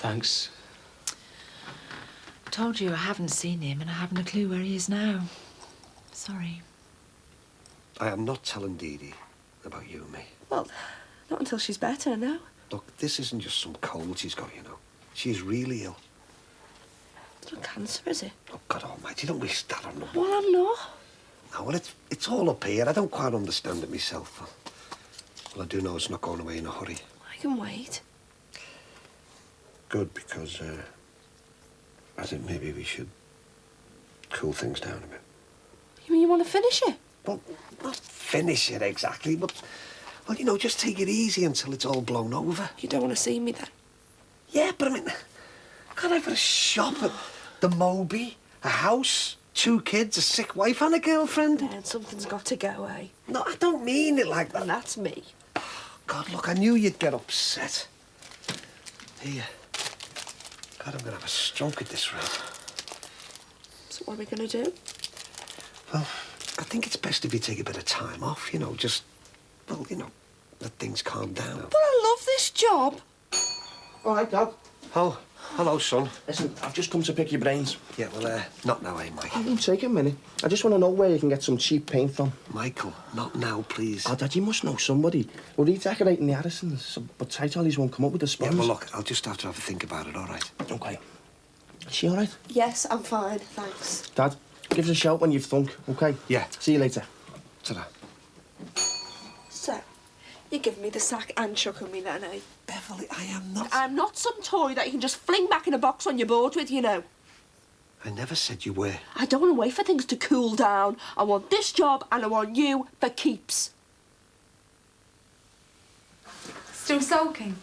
Thanks. I told you I haven't seen him and I haven't a clue where he is now. Sorry. I am not telling Dee Dee about you and me. Well, not until she's better, no. Look, this isn't just some cold she's got, you know. She's really ill. It's not cancer, is it? Oh, God almighty, don't waste that on them. Well, I'm not. No, well, it's all up here. I don't quite understand it myself. Well, I do know it's not going away in a hurry. I can wait. Good, because I think maybe we should cool things down a bit. You mean you want to finish it? Well, not finish it exactly, but, well, you know, just take it easy until it's all blown over. You don't want to see me then? Yeah, but I mean, God, I've got a shop at the Moby, a house, 2 kids, a sick wife and a girlfriend. Then something's got to go, eh? No, I don't mean it like that. And that's me. God, look, I knew you'd get upset. Here. God, I'm going to have a stroke at this rate. So what are we going to do? Well, I think it's best if you take a bit of time off, you know, just, well, you know, let things calm down. But I love this job. All right, Dad. Oh, hello, son. Listen, I've just come to pick your brains. Yeah, well, not now, eh, Mike? It'll take a minute. I just want to know where you can get some cheap paint from. Michael, not now, please. Oh, Dad, you must know somebody. We're redecorating the Addisons, but tight ollies won't come up with the sponge. Yeah, well, look, I'll just have to have a think about it, all right? OK. Is she all right? Yes, I'm fine, thanks. Dad, give us a shout when you've thunk, OK? Yeah. See you later. Ta-ra. So, you're giving me the sack and chucking me then, eh? Beverly, I am not... I'm not some toy that you can just fling back in a box when you're bored with, you know. I never said you were. I don't want to wait for things to cool down. I want this job and I want you for keeps. Still sulking?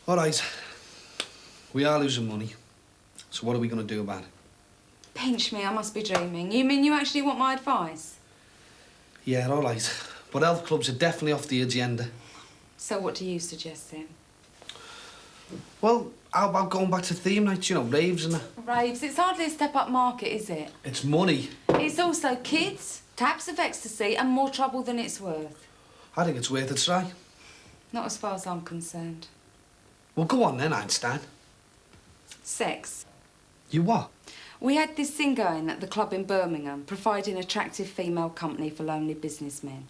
All right. We are losing money. So what are we going to do about it? Pinch me, I must be dreaming. You mean you actually want my advice? Yeah, all right. But health clubs are definitely off the agenda. So what do you suggest then? Well, how about going back to theme nights, you know, raves and that? Raves, it's hardly a step-up market, is it? It's money. It's also kids, taps of ecstasy and more trouble than it's worth. I think it's worth a try. Not as far as I'm concerned. Well, go on then, Einstein. Sex. You what? We had this thing going at the club in Birmingham, providing attractive female company for lonely businessmen.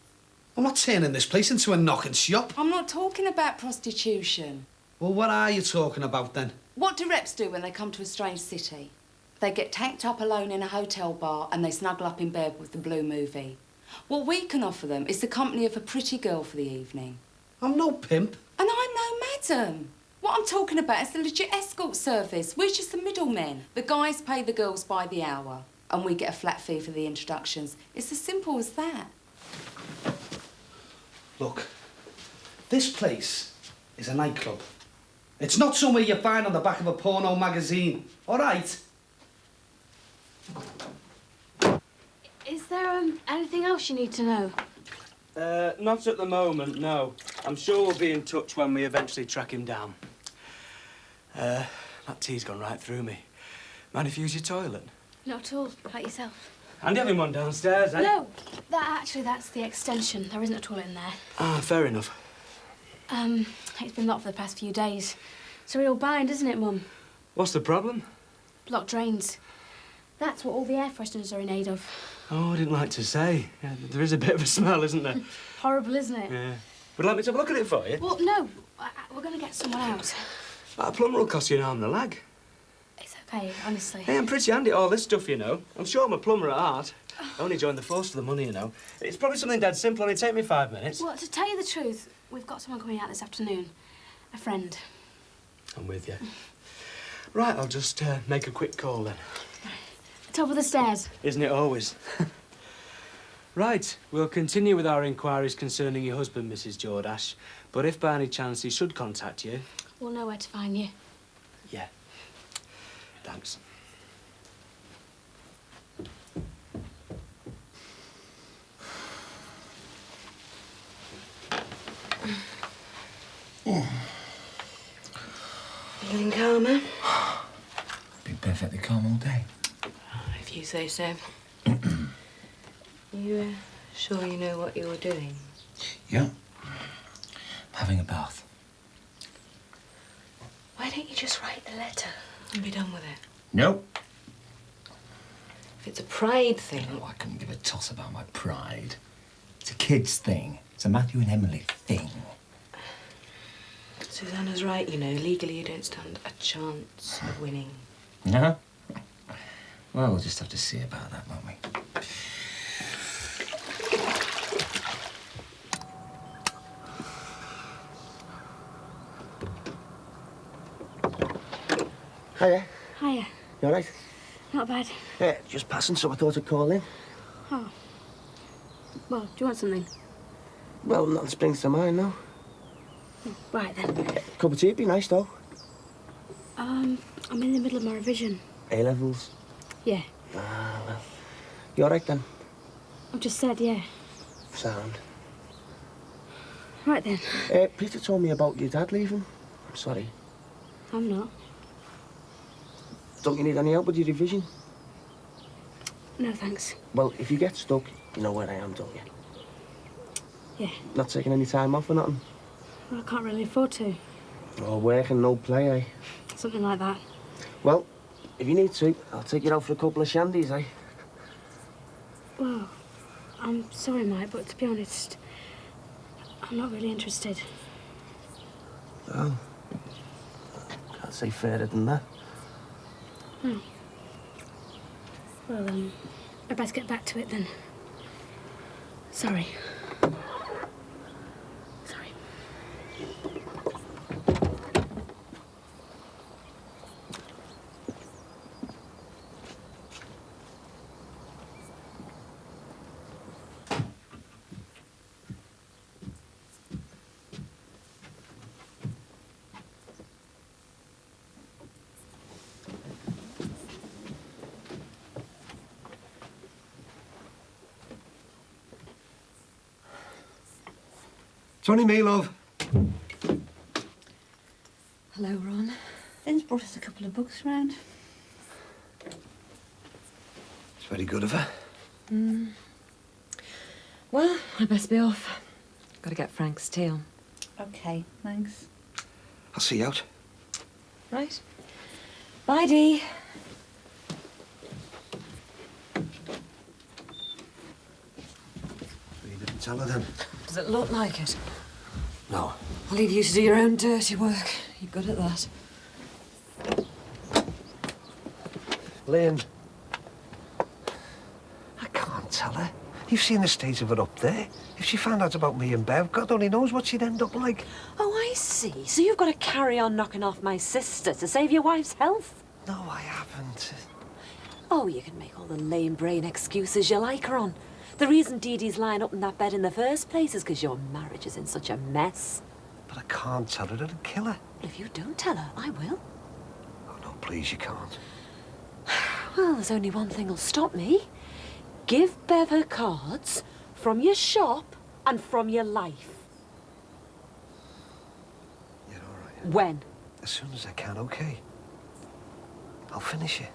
I'm not turning this place into a knocking shop. I'm not talking about prostitution. Well, what are you talking about then? What do reps do when they come to a strange city? They get tanked up alone in a hotel bar and they snuggle up in bed with the blue movie. What we can offer them is the company of a pretty girl for the evening. I'm no pimp. And I'm no madam. What I'm talking about is the legit escort service. We're just the middlemen. The guys pay the girls by the hour and we get a flat fee for the introductions. It's as simple as that. Look, this place is a nightclub. It's not somewhere you find on the back of a porno magazine, all right? Is there anything else you need to know? Not at the moment, no. I'm sure we'll be in touch when we eventually track him down. That tea's gone right through me. Mind if you use your toilet? Not at all, like yourself. And having one downstairs, eh? No, that's the extension. There isn't a toilet in there. Ah, fair enough. It's been locked for the past few days. It's a real bind, isn't it, Mum? What's the problem? Blocked drains. That's what all the air fresheners are in aid of. Oh, I didn't like to say. Yeah, there is a bit of a smell, isn't there? Horrible, isn't it? Yeah. Would you like me to have a look at it for you? Well, no. We're going to get someone out. A plumber will cost you an arm and a leg. It's OK, honestly. Hey, I'm pretty handy at all this stuff, you know. I'm sure I'm a plumber at heart. I only joined the force for the money, you know. It's probably something dead simple, only take me 5 minutes. Well, to tell you the truth, we've got someone coming out this afternoon. A friend. I'm with you. Right, I'll just make a quick call then. Top of the stairs. Isn't it always? Right, we'll continue with our inquiries concerning your husband, Mrs. Jordash. But if by any chance he should contact you... We'll know where to find you. Yeah. Thanks. Feeling calmer? Been perfectly calm all day. If you say so. You sure you know what you're doing? Yeah. Having a bath. Why don't you just write the letter and be done with it? Nope. If it's a pride thing... Oh, I couldn't give a toss about my pride. It's a kid's thing. It's a Matthew and Emily thing. Susanna's right, you know. Legally, you don't stand a chance of winning. No? Well, we'll just have to see about that, won't we? Hiya. Hiya. You all right? Not bad. Yeah, just passing, so I thought I'd call in. Oh. Well, do you want something? Well, nothing springs to mind, no. Right, then. Cup of tea would be nice, though. I'm in the middle of my revision. A-levels? Yeah. Ah, well. You all right, then? I've just said, yeah. Sound. Right, then. Peter told me about your dad leaving. I'm sorry. I'm not. Don't you need any help with your revision? No, thanks. Well, if you get stuck, you know where I am, don't you? Yeah. Not taking any time off or nothing? Well, I can't really afford to. Oh, work and no play, eh? Something like that. Well, if you need to, I'll take you out for a couple of shandies, eh? Well, I'm sorry, Mike, but to be honest, I'm not really interested. Oh. Can't say fairer than that. Oh. Well, I'd best get back to it then. Sorry. Sorry. It's only me, love. Hello, Ron. Lynn's brought us a couple of books round. It's very good of her. Well, I best be off. Got to get Frank's teal. OK, thanks. I'll see you out. Right. Bye, Dee. You didn't tell her then? Does it look like it? No. I'll leave you to do your own dirty work. You're good at that. Lynn. I can't tell her. You've seen the state of her up there. If she found out about me and Bev, God only knows what she'd end up like. Oh, I see. So you've got to carry on knocking off my sister to save your wife's health? No, I haven't. Oh, you can make all the lame brain excuses you like, Ron. The reason Dee Dee's lying up in that bed in the first place is because your marriage is in such a mess. But I can't tell her. It'll kill her. Well, if you don't tell her, I will. Oh, no, please, you can't. Well, there's only one thing will stop me. Give Bev her cards from your shop and from your life. You're all right. When? As soon as I can, okay? I'll finish it.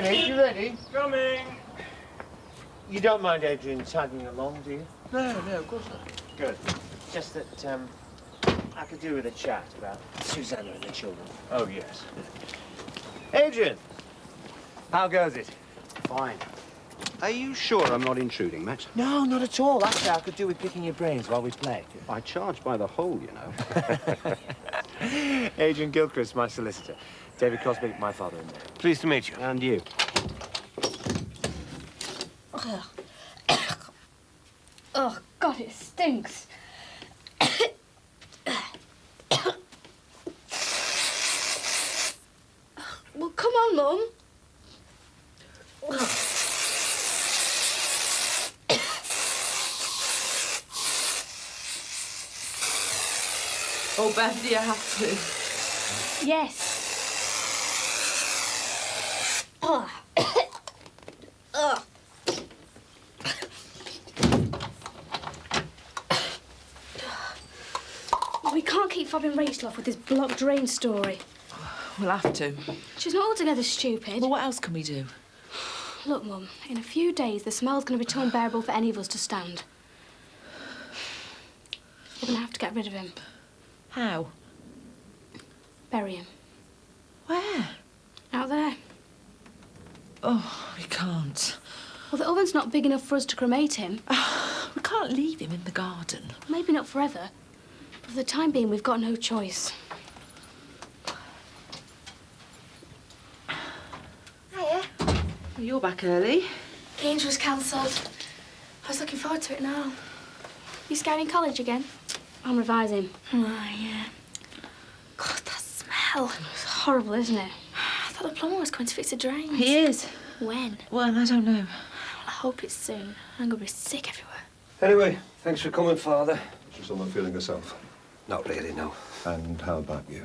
David, you ready? Coming. You don't mind Adrian tagging along, do you? No, of course not. Good. Just that, I could do with a chat about Susanna and the children. Oh, yes. Adrian, how goes it? Fine. Are you sure I'm not intruding, Max? No, not at all. Actually, I could do with picking your brains while we play. I charge by the hole, you know. Adrian Gilchrist, my solicitor. David Crosby, my father-in-law. Pleased to meet you. And you. Oh, God, it stinks. Well, come on, Mum. Oh, Beth, do you have to? Yes. Oh. Oh. We can't keep fobbing Rachel off with this blocked drain story. We'll have to. She's not altogether stupid. Well, what else can we do? Look, Mum, in a few days, the smell's going to be too unbearable for any of us to stand. We're going to have to get rid of him. How? Bury him. Where? Out there. Oh, we can't. Well, the oven's not big enough for us to cremate him. We can't leave him in the garden. Maybe not forever. But for the time being, we've got no choice. Hiya. Well, you're back early. Games was cancelled. I was looking forward to it now. You scouting college again? I'm revising. Oh, yeah. God, that smell. It's horrible, isn't it? I thought the plumber was going to fix the drains. He is. When? Well, I don't know. I hope it's soon. I'm going to be sick everywhere. Anyway, thanks for coming, Father. How's someone feeling herself? Not really, no. And how about you?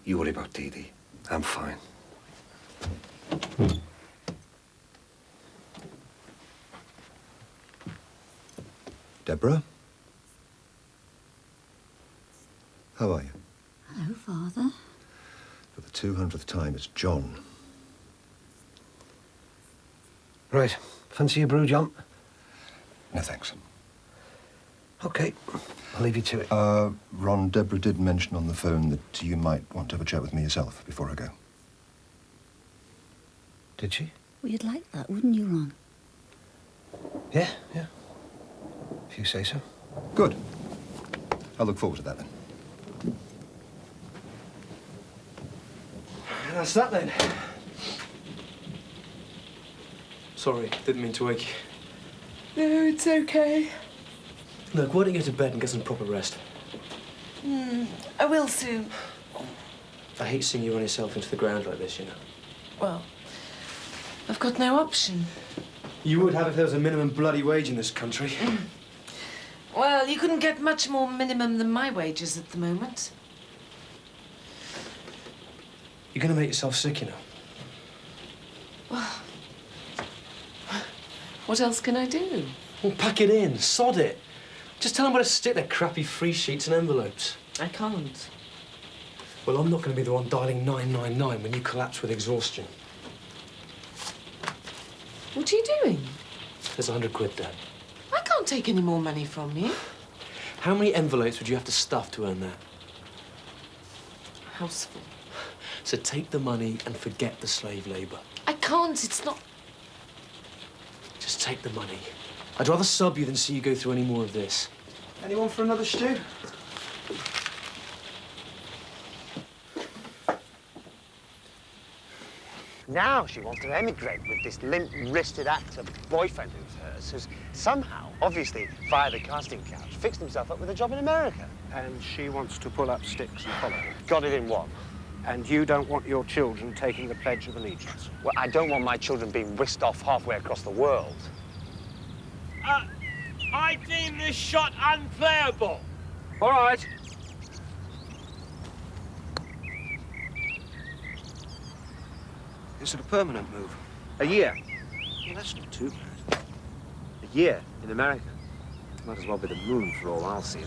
You worry about Dee Dee. I'm fine. Deborah? How are you? Hello, Father. For the 200th time, it's John. Right. Fancy a brew, John? No, thanks. OK. I'll leave you to it. Ron, Deborah did mention on the phone that you might want to have a chat with me yourself before I go. Did she? Well, you'd like that, wouldn't you, Ron? Yeah. If you say so. Good. I'll look forward to that, then. That's that, then. Sorry, didn't mean to wake you. No, it's okay. Look, why don't you go to bed and get some proper rest? I will soon. I hate seeing you run yourself into the ground like this, you know. Well, I've got no option. You would have if there was a minimum bloody wage in this country. Well, you couldn't get much more minimum than my wages at the moment. You're going to make yourself sick, you know. Well, what else can I do? Well, pack it in. Sod it. Just tell them where to stick their crappy free sheets and envelopes. I can't. Well, I'm not going to be the one dialing 999 when you collapse with exhaustion. What are you doing? There's 100 quid there. I can't take any more money from you. How many envelopes would you have to stuff to earn that? Houseful. So take the money and forget the slave labour. I can't. It's not... Just take the money. I'd rather sub you than see you go through any more of this. Anyone for another stew? Now she wants to emigrate with this limp-wristed actor boyfriend of hers who's somehow, obviously, via the casting couch, fixed himself up with a job in America. And she wants to pull up sticks and follow him. Got it in one. And you don't want your children taking the Pledge of Allegiance? Well, I don't want my children being whisked off halfway across the world. I deem this shot unplayable. All right. Is it a permanent move? A year. Well, that's not too bad. A year in America. Might as well be the moon for all I'll see.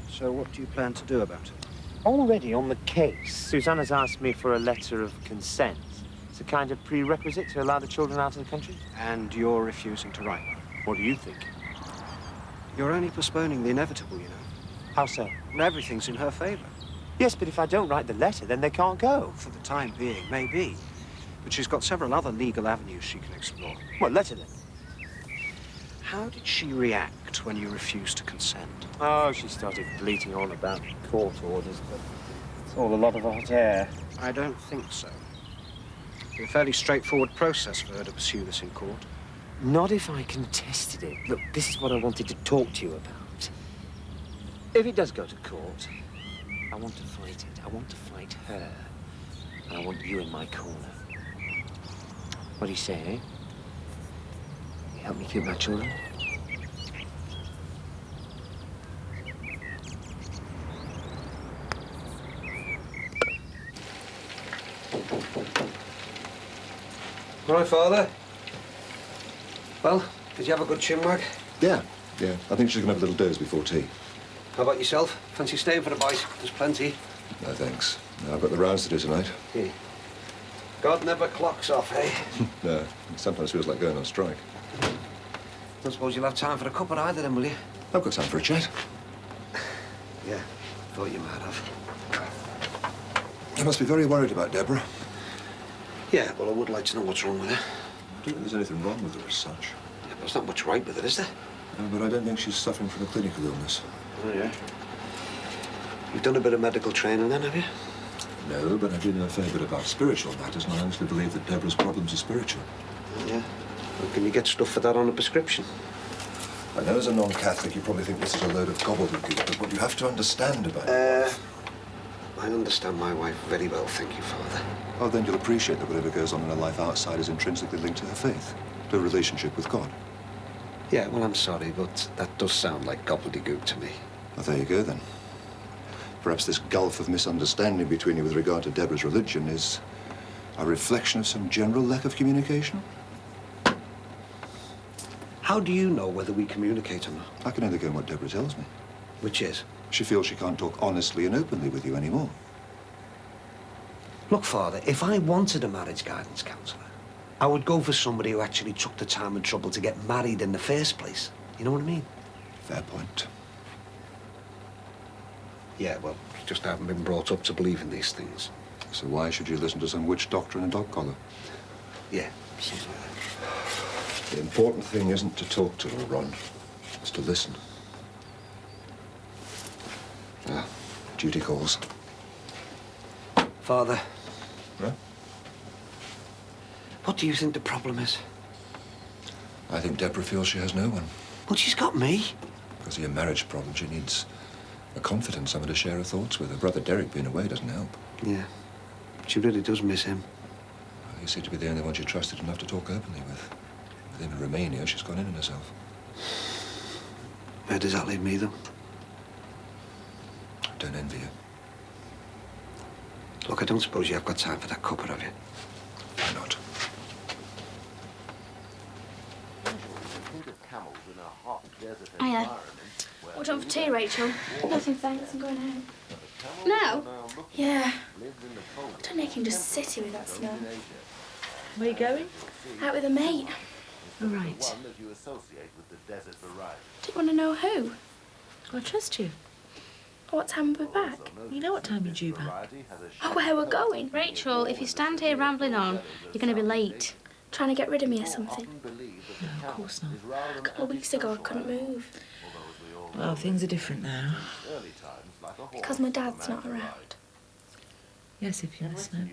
So what do you plan to do about it? already on the case, Susanna's asked me for a letter of consent. It's a kind of prerequisite to allow the children out of the country. And you're refusing to write one. What do you think? You're only postponing the inevitable, you know. How so? Everything's in her favour. Yes, but if I don't write the letter, then they can't go. For the time being, maybe. But she's got several other legal avenues she can explore. What, letter then? How did she react when you refused to consent? Oh, she started bleating on about court orders, but it's all a lot of hot air. I don't think so. It'd be a fairly straightforward process for her to pursue this in court. Not if I contested it. Look, this is what I wanted to talk to you about. If it does go to court, I want to fight it. I want to fight her. And I want you in my corner. What do you say, eh? You help me keep my children? All right, Father. Well, did you have a good chinwag? Yeah. I think she's going to have a little doze before tea. How about yourself? Fancy staying for a bite? There's plenty. No, thanks. No, I've got the rounds to do tonight. Yeah. God never clocks off, eh? No, it sometimes feels like going on strike. Don't suppose you'll have time for a cup of either then, will you? I've got time for a chat. Yeah, thought you might have. You must be very worried about Deborah. Yeah, well, I would like to know what's wrong with her. I don't think there's anything wrong with her as such. Yeah, but there's not much right with her, is there? No, but I don't think she's suffering from a clinical illness. Oh, yeah? You've done a bit of medical training then, have you? No, but I do know a fair bit about spiritual matters, and I honestly believe that Deborah's problems are spiritual. Oh, yeah? Well, can you get stuff for that on a prescription? I know as a non-Catholic you probably think this is a load of gobbledygook, but what you have to understand about it... I understand my wife very well, thank you, Father. Oh, then you'll appreciate that whatever goes on in her life outside is intrinsically linked to her faith, to her relationship with God. Yeah, well, I'm sorry, but that does sound like gobbledygook to me. Well, there you go, then. Perhaps this gulf of misunderstanding between you with regard to Deborah's religion is a reflection of some general lack of communication? How do you know whether we communicate or not? I can only go on what Deborah tells me. Which is? She feels she can't talk honestly and openly with you anymore. Look, Father, if I wanted a marriage guidance counsellor, I would go for somebody who actually took the time and trouble to get married in the first place. You know what I mean? Fair point. Yeah, well, you just haven't been brought up to believe in these things. So why should you listen to some witch doctor in a dog collar? Yeah, something like that. The important thing isn't to talk to her, Ron. It's to listen. Ah, duty calls. Father. Huh? What do you think the problem is? I think Deborah feels she has no one. Well, she's got me. Because of your marriage problem, she needs a confidant, someone to share her thoughts with. Her brother Derek being away doesn't help. Yeah, she really does miss him. Well, you seem to be the only one she trusted enough to talk openly with. With him in Romania, she's gone in on herself. Where does that leave me, though? I don't envy you. Look, I don't suppose you have got time for that cuppa, have you? Why not? Hiya. What do you want for tea, Rachel? Nothing, thanks. I'm going home. Now? Yeah. I don't know, you can just sit here with that smell. Where are you going? Out with a mate. All right. Do you want to know who? I trust you. What time we're back? You know what time you're due back. Oh, where we're going? Rachel, if you stand here rambling on, you're going to be late. Trying to get rid of me or something? No, of course not. A couple of weeks ago, I couldn't move. Well, things are different now. Because my dad's not around. Yes, if you must know.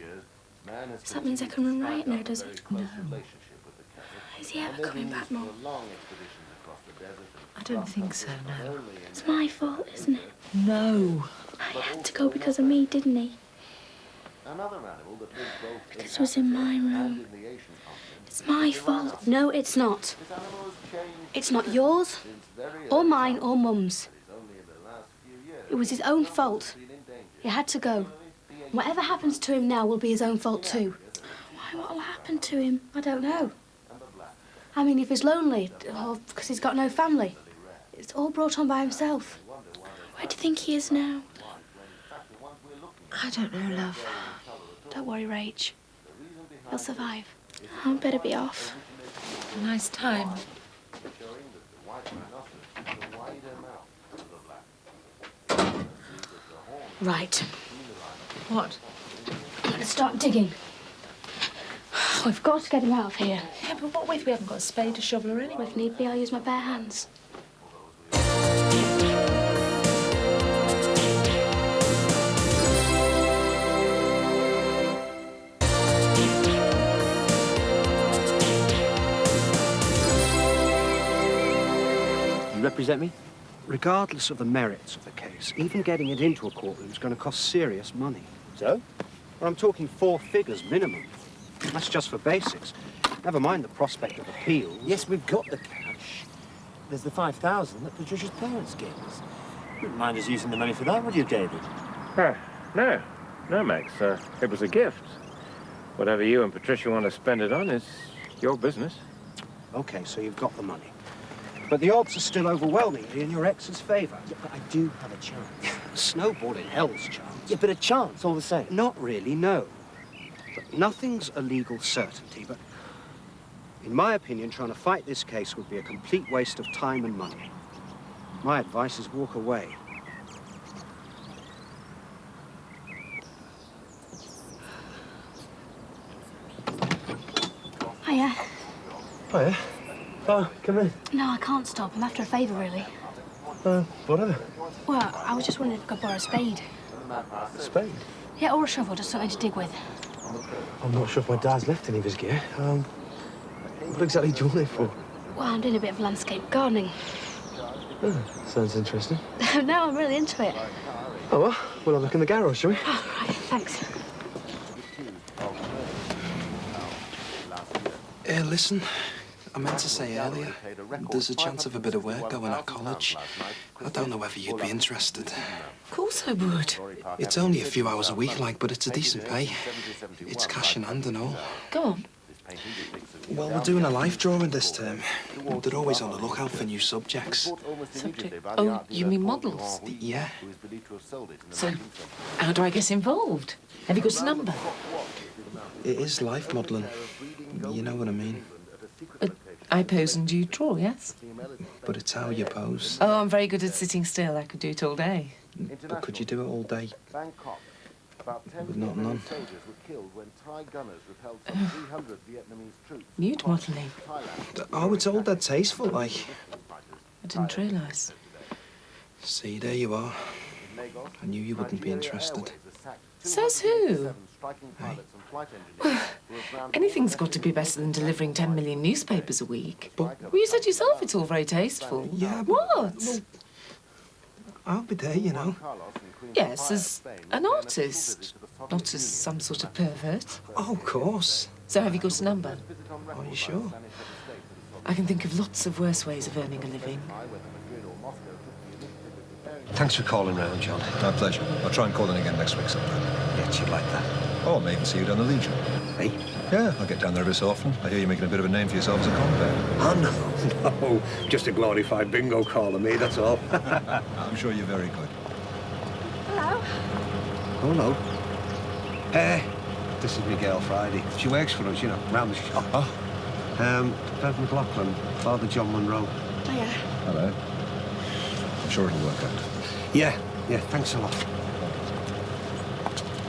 So that means I can run riot now, does it? No. Is he ever coming back, Mum? I don't think so, no. It's my fault, isn't it? No. He had to go because of me, didn't he? This was in my room. It's my fault. No, it's not. It's not yours, or mine, or Mum's. It was his own fault. He had to go. Whatever happens to him now will be his own fault too. Why, what'll happen to him? I don't know. I mean, if he's lonely, or because he's got no family, it's all brought on by himself. Where do you think he is now? I don't know, love. Don't worry, Rach. You'll survive. I better be off. Nice time. Right. What? I'm going to start digging. We've got to get him out of here. Yeah, but what if we haven't got a spade, a shovel or anything? If need be, I'll use my bare hands. You represent me? Regardless of the merits of the case, even getting it into a courtroom is going to cost serious money. So? Well, I'm talking 4 figures minimum. That's just for basics. Never mind the prospect of appeals. Yes, we've got the cash. There's the 5,000 that Patricia's parents gave us. You wouldn't mind us using the money for that, would you, David? No. No, Max. It was a gift. Whatever you and Patricia want to spend it on is your business. Okay, so you've got the money. But the odds are still overwhelmingly in your ex's favour. Yeah, but I do have a chance. Snowball in hell's chance. Yeah, but a chance all the same. Not really, no. But nothing's a legal certainty, but in my opinion, trying to fight this case would be a complete waste of time and money. My advice is walk away. Hiya. Oh, yeah? Oh, come in. No, I can't stop. I'm after a favour, really. Whatever. Well, I was just wondering if I could borrow a spade. A spade? Yeah, or a shovel, just something to dig with. I'm not sure if my dad's left any of his gear. What exactly do you want it for? Well, I'm doing a bit of landscape gardening. Oh, sounds interesting. No, I'm really into it. Oh, well, we'll have a look in the garage, shall we? Oh, right, thanks. Listen, I meant to say earlier, there's a chance of a bit of work going at college. I don't know whether you'd be interested. Of course I would. It's only a few hours a week, like, but it's a decent pay. It's cash in hand and all. Go on. Well, we're doing a life drawing this term. They're always on the lookout for new subjects. Subject? Oh, you mean models? Yeah. So, how do I get involved? Have you got a number? It is life modelling. You know what I mean. I pose and you draw, yes? But it's how you pose. Oh, I'm very good at sitting still. I could do it all day. But could you do it all day? With not none. Nude modelling. Oh, it's all dead tasteful, like. I didn't realise. See, there you are. I knew you wouldn't be interested. Says who? Well, anything's got to be better than delivering 10 million newspapers a week. Well, you said yourself it's all very tasteful. Yeah, what? Well, I'll be there, you know. Yes, as an artist, not as some sort of pervert. Oh, of course. So have you got a number? Are you sure? I can think of lots of worse ways of earning a living. Thanks for calling round, John. My pleasure. I'll try and call in again next week sometime. Yeah, you'd like that. Oh, I may even see you down the Legion. Me? Yeah, I'll get down there every so often. I hear you're making a bit of a name for yourself as a convict. Oh, no. Just a glorified bingo caller, me, that's all. I'm sure you're very good. Hello. Oh, hello. This is my girl, Friday. She works for us, you know, round the shop. Oh. Bev McLaughlin, Father John Monroe. Oh, yeah. Hello. I'm sure it'll work out. Yeah, thanks a lot.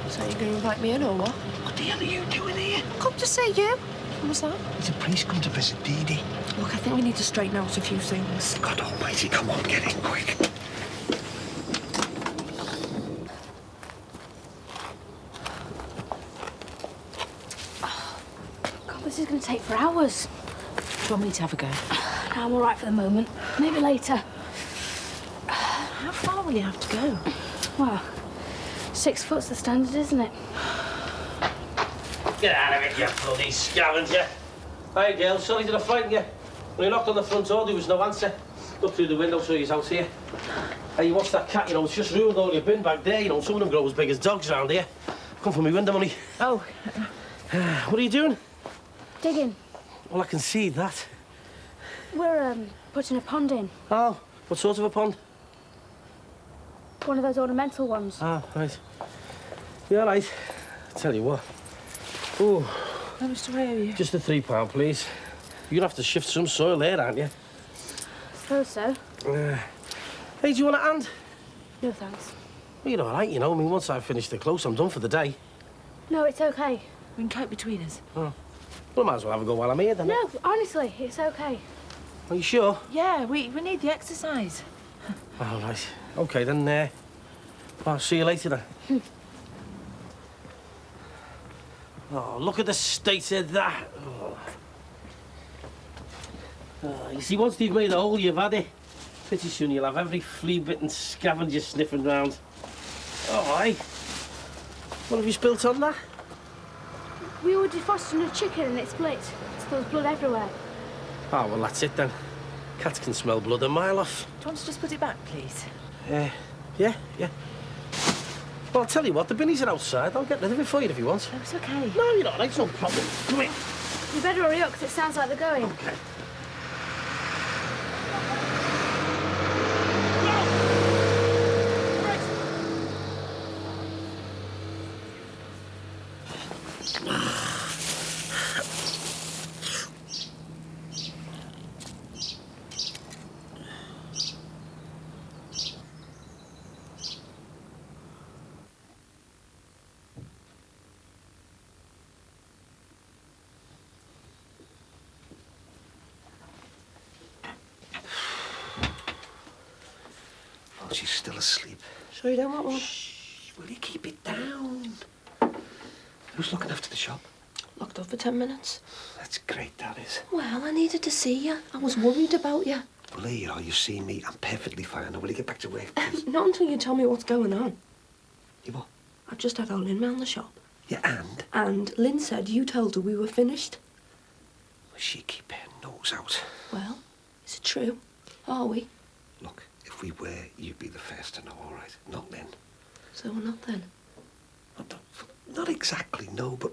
So you're going to invite me in, or what? What the hell are you doing here? Come to see you. What was that? It's a priest come to visit Dee Dee. Look, I think we need to straighten out a few things. God almighty, come on, get in quick. God, this is going to take for hours. Do you want me to have a go? No, I'm all right for the moment. Maybe later. How far will you have to go? Well, 6 foot's the standard, isn't it? Get out of it, you bloody scavenger. Hey, girl, sorry did I frighten you? When you knocked on the front door, there was no answer. Looked through the window, so he's out here. Hey, you watch that cat, you know, it's just ruined all your bin back there, you know, some of them grow as big as dogs around here. Come for me window money. Oh. What are you doing? Digging. Well, I can see that. We're, putting a pond in. Oh, what sort of a pond? One of those ornamental ones. Ah, right. You all right? Tell you what. Oh. How much do I owe you? Just the £3, please. You're gonna have to shift some soil there, aren't you? I suppose so. Hey, do you want a hand? No, thanks. Well, you're all right, you know. I mean, once I've finished the close, I'm done for the day. No, it's okay. We can cope between us. Oh. Well, I might as well have a go while I'm here, then. No, honestly, it's okay. Are you sure? Yeah, we need the exercise. All right. OK, then, I'll see you later, then. Oh, look at the state of that. Oh, you see, once they've made a hole, you've had it. Pretty soon you'll have every flea-bitten scavenger sniffing round. Oh, aye. What have you spilt on that? We were defrosting a chicken and it split. So there was blood everywhere. Oh, well, that's it, then. Cats can smell blood a mile off. Do you want to just put it back, please? Yeah. Well, I'll tell you what, the binnies are outside. I'll get rid of it for you if you want. No, it's okay. No, you're all right, it's no problem. Come here. You better hurry up, because it sounds like they're going. OK. Oh, she's still asleep. Sure you don't want one? Shh, will you keep it down? Who's looking after the shop? Locked up for 10 minutes. That's great, that is. Well, I needed to see you. I was worried about you. Well, here you are, you see me. I'm perfectly fine. Now, will you get back to work, please? Not until you tell me what's going on. You what? I've just had Lynn round the shop. Yeah, and? And Lynn said you told her we were finished. Well, she keep her nose out. Well, is it true? Are we? Look, if we were, you'd be the first to know, all right? Not Lynn. So we're not then? Not exactly, no, but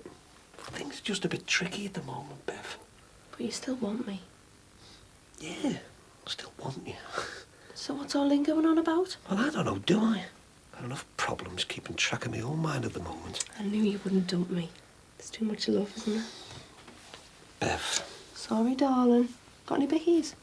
things are just a bit tricky at the moment, Bev. But you still want me? Yeah, I still want you. So what's all Lynn going on about? Well, I don't know, do I? Got enough problems keeping track of my own mind at the moment. I knew you wouldn't dump me. There's too much love, isn't there? Bev. Sorry, darling. Got any bickies?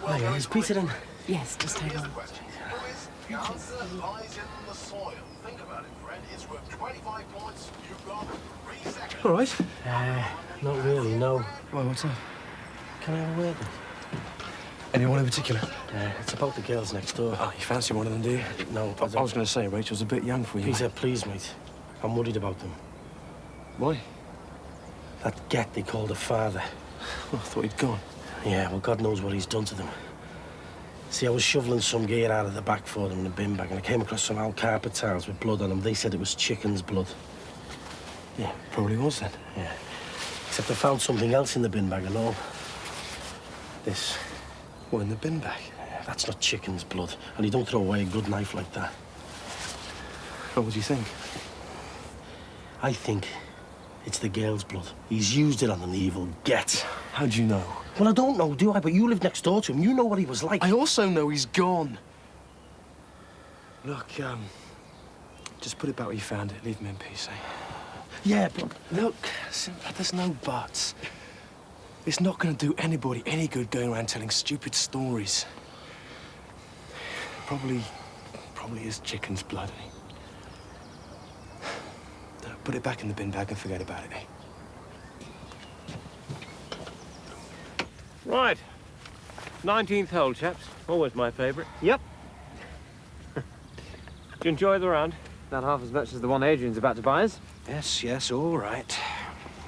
Oh, yeah, is Peter in? Yes, just hang on. The answer lies in the soil. Think about it, friend. It's worth 25 points. You've got 3 seconds. All right. Not really, no. Why, what's that? Can I have a word? Anyone in particular? It's about the girls next door. Oh, you fancy one of them, do you? No, I was going to say, Rachel's a bit young for you. Peter, please, mate. I'm worried about them. Why? That get they called a father. Well, I thought he'd gone. Yeah, well, God knows what he's done to them. See, I was shoveling some gear out of the back for them in a bin bag, and I came across some old carpet tiles with blood on them. They said it was chicken's blood. Yeah, probably was then. Yeah. Except I found something else in the bin bag and all. This. What, in the bin bag? Yeah, that's not chicken's blood. And you don't throw away a good knife like that. What would you think? I think it's the girl's blood. He's used it on an evil get. How do you know? Well, I don't know, do I? But you live next door to him. You know what he was like. I also know he's gone. Look, just put it back where you found it. Leave him in peace, eh? Yeah, but... Look, there's no buts. It's not going to do anybody any good going around telling stupid stories. Probably is chicken's blood, eh? Put it back in the bin bag and forget about it, eh? Right. 19th hole, chaps. Always my favourite. Yep. Did you enjoy the round? Not half as much as the one Adrian's about to buy us. Yes, all right.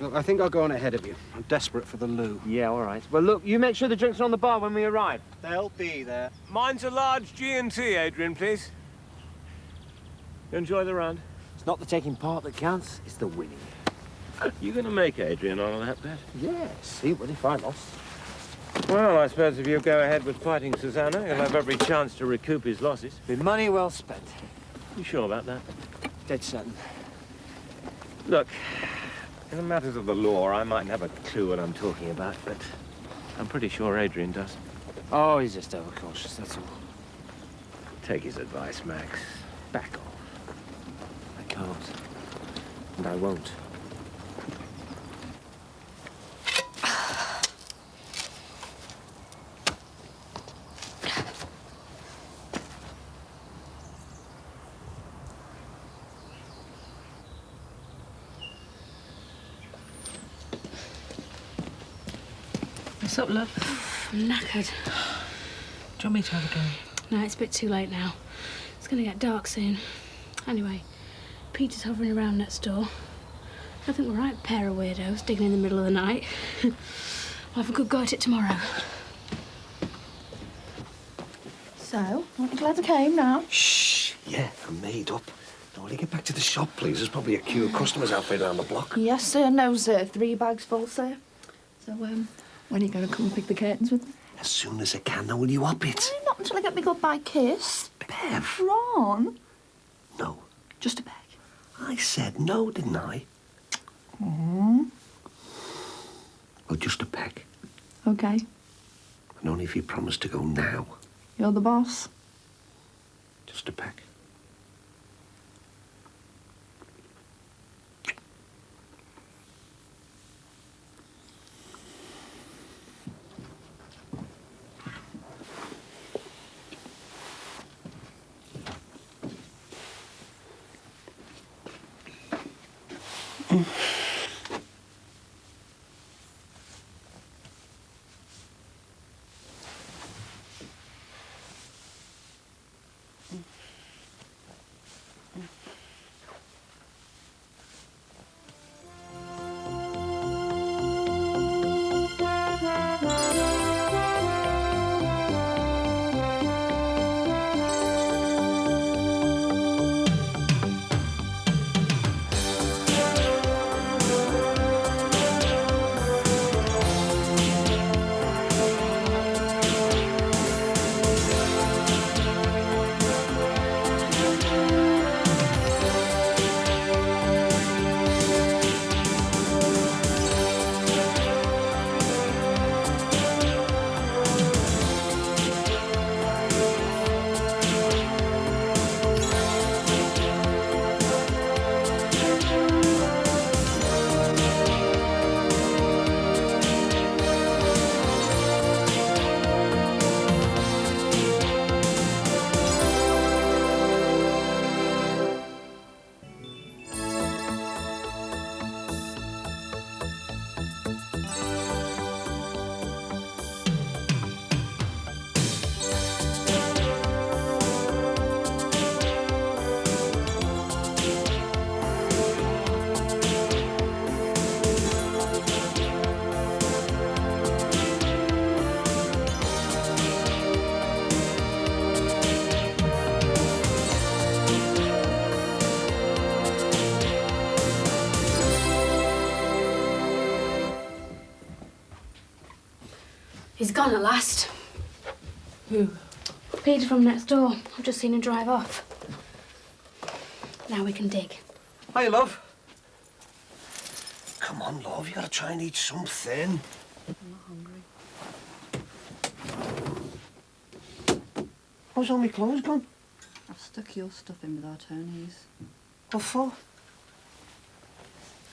Look, I think I'll go on ahead of you. I'm desperate for the loo. Yeah, all right. Well, look, you make sure the drinks are on the bar when we arrive. They'll be there. Mine's a large G&T, Adrian, please. You enjoy the round? It's not the taking part that counts, it's the winning. You gonna make Adrian on that bet? Yes, he would if I lost. Well, I suppose if you go ahead with fighting Susanna, he'll have every chance to recoup his losses. Be money well spent. You sure about that? Dead certain. Look, in the matters of the law, I mightn't have a clue what I'm talking about, but I'm pretty sure Adrian does. Oh, he's just overcautious, that's all. Take his advice, Max. Back off. I can't. And I won't. What's up, love? I'm knackered. Do you want me to have a go? No, it's a bit too late now. It's going to get dark soon. Anyway, Peter's hovering around next door. I think we're right pair of weirdos digging in the middle of the night. We'll have a good go at it tomorrow. So, aren't you glad I came now? Shh. Yeah, I'm made up. Now, will you get back to the shop, please? There's probably a queue of customers halfway down the block. Yes, sir. No, sir. 3 bags full, sir. So, when are you going to come and pick the curtains with me? As soon as I can. Now, will you up it? No, not until I get my goodbye kiss. Bev. Ron. No. Just a beg. I said no, didn't I? Mm. Well, just a peck. Okay. And only if you promise to go now. You're the boss. Just a peck. He's gone at last. Who? Peter from next door. I've just seen him drive off. Now we can dig. Hiya, love. Come on, love. You gotta try and eat something. I'm not hungry. Where's all my clothes gone? I've stuck your stuff in with our Tony's. What for?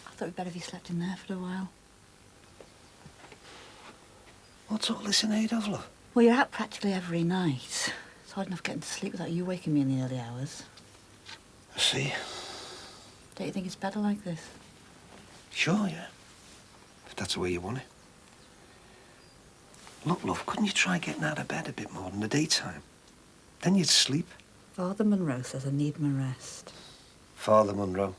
I thought it'd better if you slept in there for a while. What's all this in aid of, love? Well, you're out practically every night. It's hard enough getting to sleep without you waking me in the early hours. I see. Don't you think it's better like this? Sure, yeah. If that's the way you want it. Look, love, couldn't you try getting out of bed a bit more in the daytime? Then you'd sleep. Father Monroe says I need my rest. Father Monroe.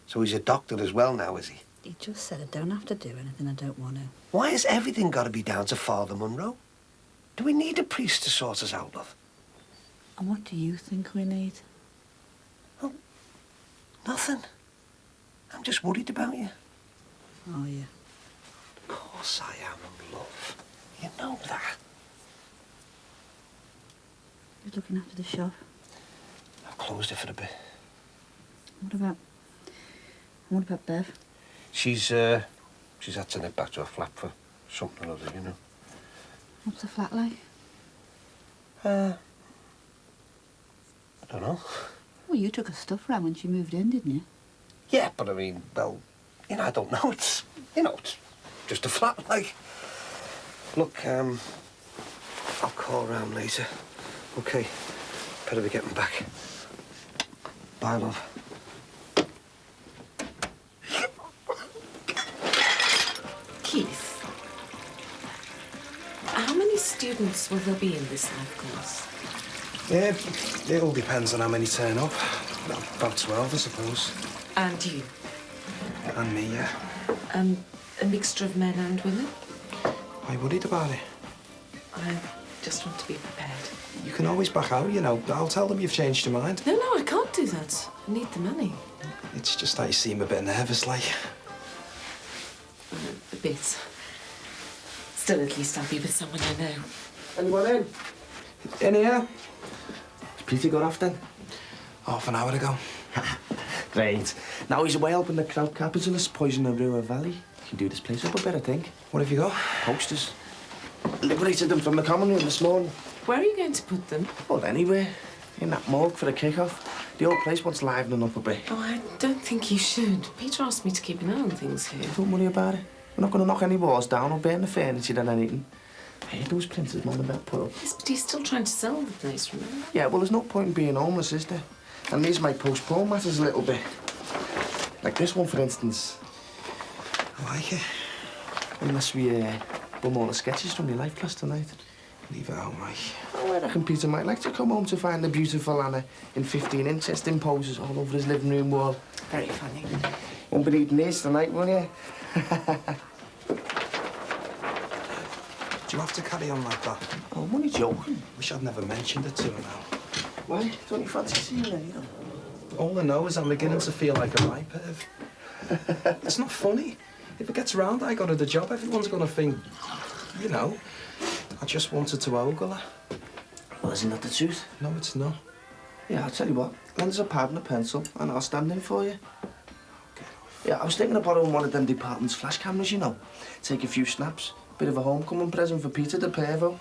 So he's a doctor as well now, is he? He just said I don't have to do anything I don't want to. Why has everything got to be down to Father Munro? Do we need a priest to sort us out, love? And what do you think we need? Well, nothing. I'm just worried about you. Oh, yeah. Of course I am, love. You know that. Who's looking after the shop? I've closed it for a bit. What about Bev? She's had to nip back to her flat for something or other, you know. What's the flat like? I don't know. Well, you took her stuff round when she moved in, didn't you? Yeah, but I mean, well, you know, I don't know. It's just a flat, like. Look, I'll call round later. Okay, better be getting back. Bye, love. Keith, how many students will there be in this life course? Yeah, it all depends on how many turn up. About 12, I suppose. And you? And me, yeah. A mixture of men and women? Why worried about it? I just want to be prepared. You can always back out, you know. I'll tell them you've changed your mind. No, I can't do that. I need the money. It's just that you seem a bit nervous, like. A bit. Still, at least I'll be with someone I know. Anyone in? In here? Is Peter got off then? Half an hour ago. Great. Now he's away helping the crowd capitalists poison the Ruhr Valley. You can do this place up a bit, I think. What have you got? Posters. Liberated them from the common room this morning. Where are you going to put them? Well, anywhere. In that morgue for a kick-off. The old place wants livening up a bit. Oh, I don't think you should. Peter asked me to keep an eye on things here. Don't worry about it. We're not going to knock any walls down or burn the furniture or anything. Hey, those printers Mum about put up. Yes, but he's still trying to sell the place, remember? Yeah, well, there's no point in being homeless, is there? And these might postpone matters a little bit. Like this one, for instance. I like it. Unless we bum all the sketches from your life class tonight. Leave it out, Mike. Oh, I reckon Peter might like to come home to find the beautiful Anna in 15 interesting poses all over his living room wall. Very funny. Won't be needing this tonight, will you? Do you have to carry on like that? Oh, I'm only joking. Wish I'd never mentioned it to her now. Why? Don't you fancy seeing her, you know? All I know is I'm beginning to feel like a right perv. It's not funny. If it gets round I got her the job, everyone's gonna think, you know, I just wanted to ogle her. Well, isn't that the truth? No, it's not. Yeah, I'll tell you what. Lend us a pad and a pencil, and I'll stand in for you. Yeah, I was thinking of borrowing one of them department's flash cameras, you know. Take a few snaps. Bit of a homecoming present for Peter the Pervo.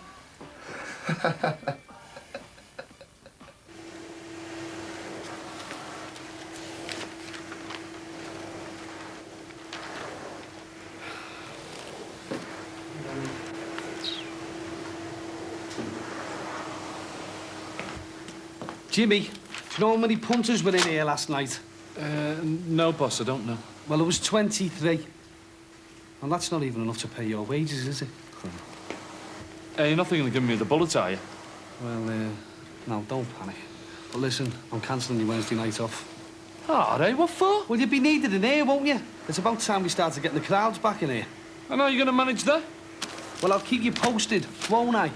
Jimmy, do you know how many punters were in here last night? No, boss, I don't know. Well, it was 23. And that's not even enough to pay your wages, is it? You're not thinking of giving me the bullet, are you? Well, no, don't panic. But listen, I'm cancelling your Wednesday night off. Oh, are they? What for? Well, you'll be needed in here, won't you? It's about time we started getting the crowds back in here. And how are you going to manage that? Well, I'll keep you posted, won't I?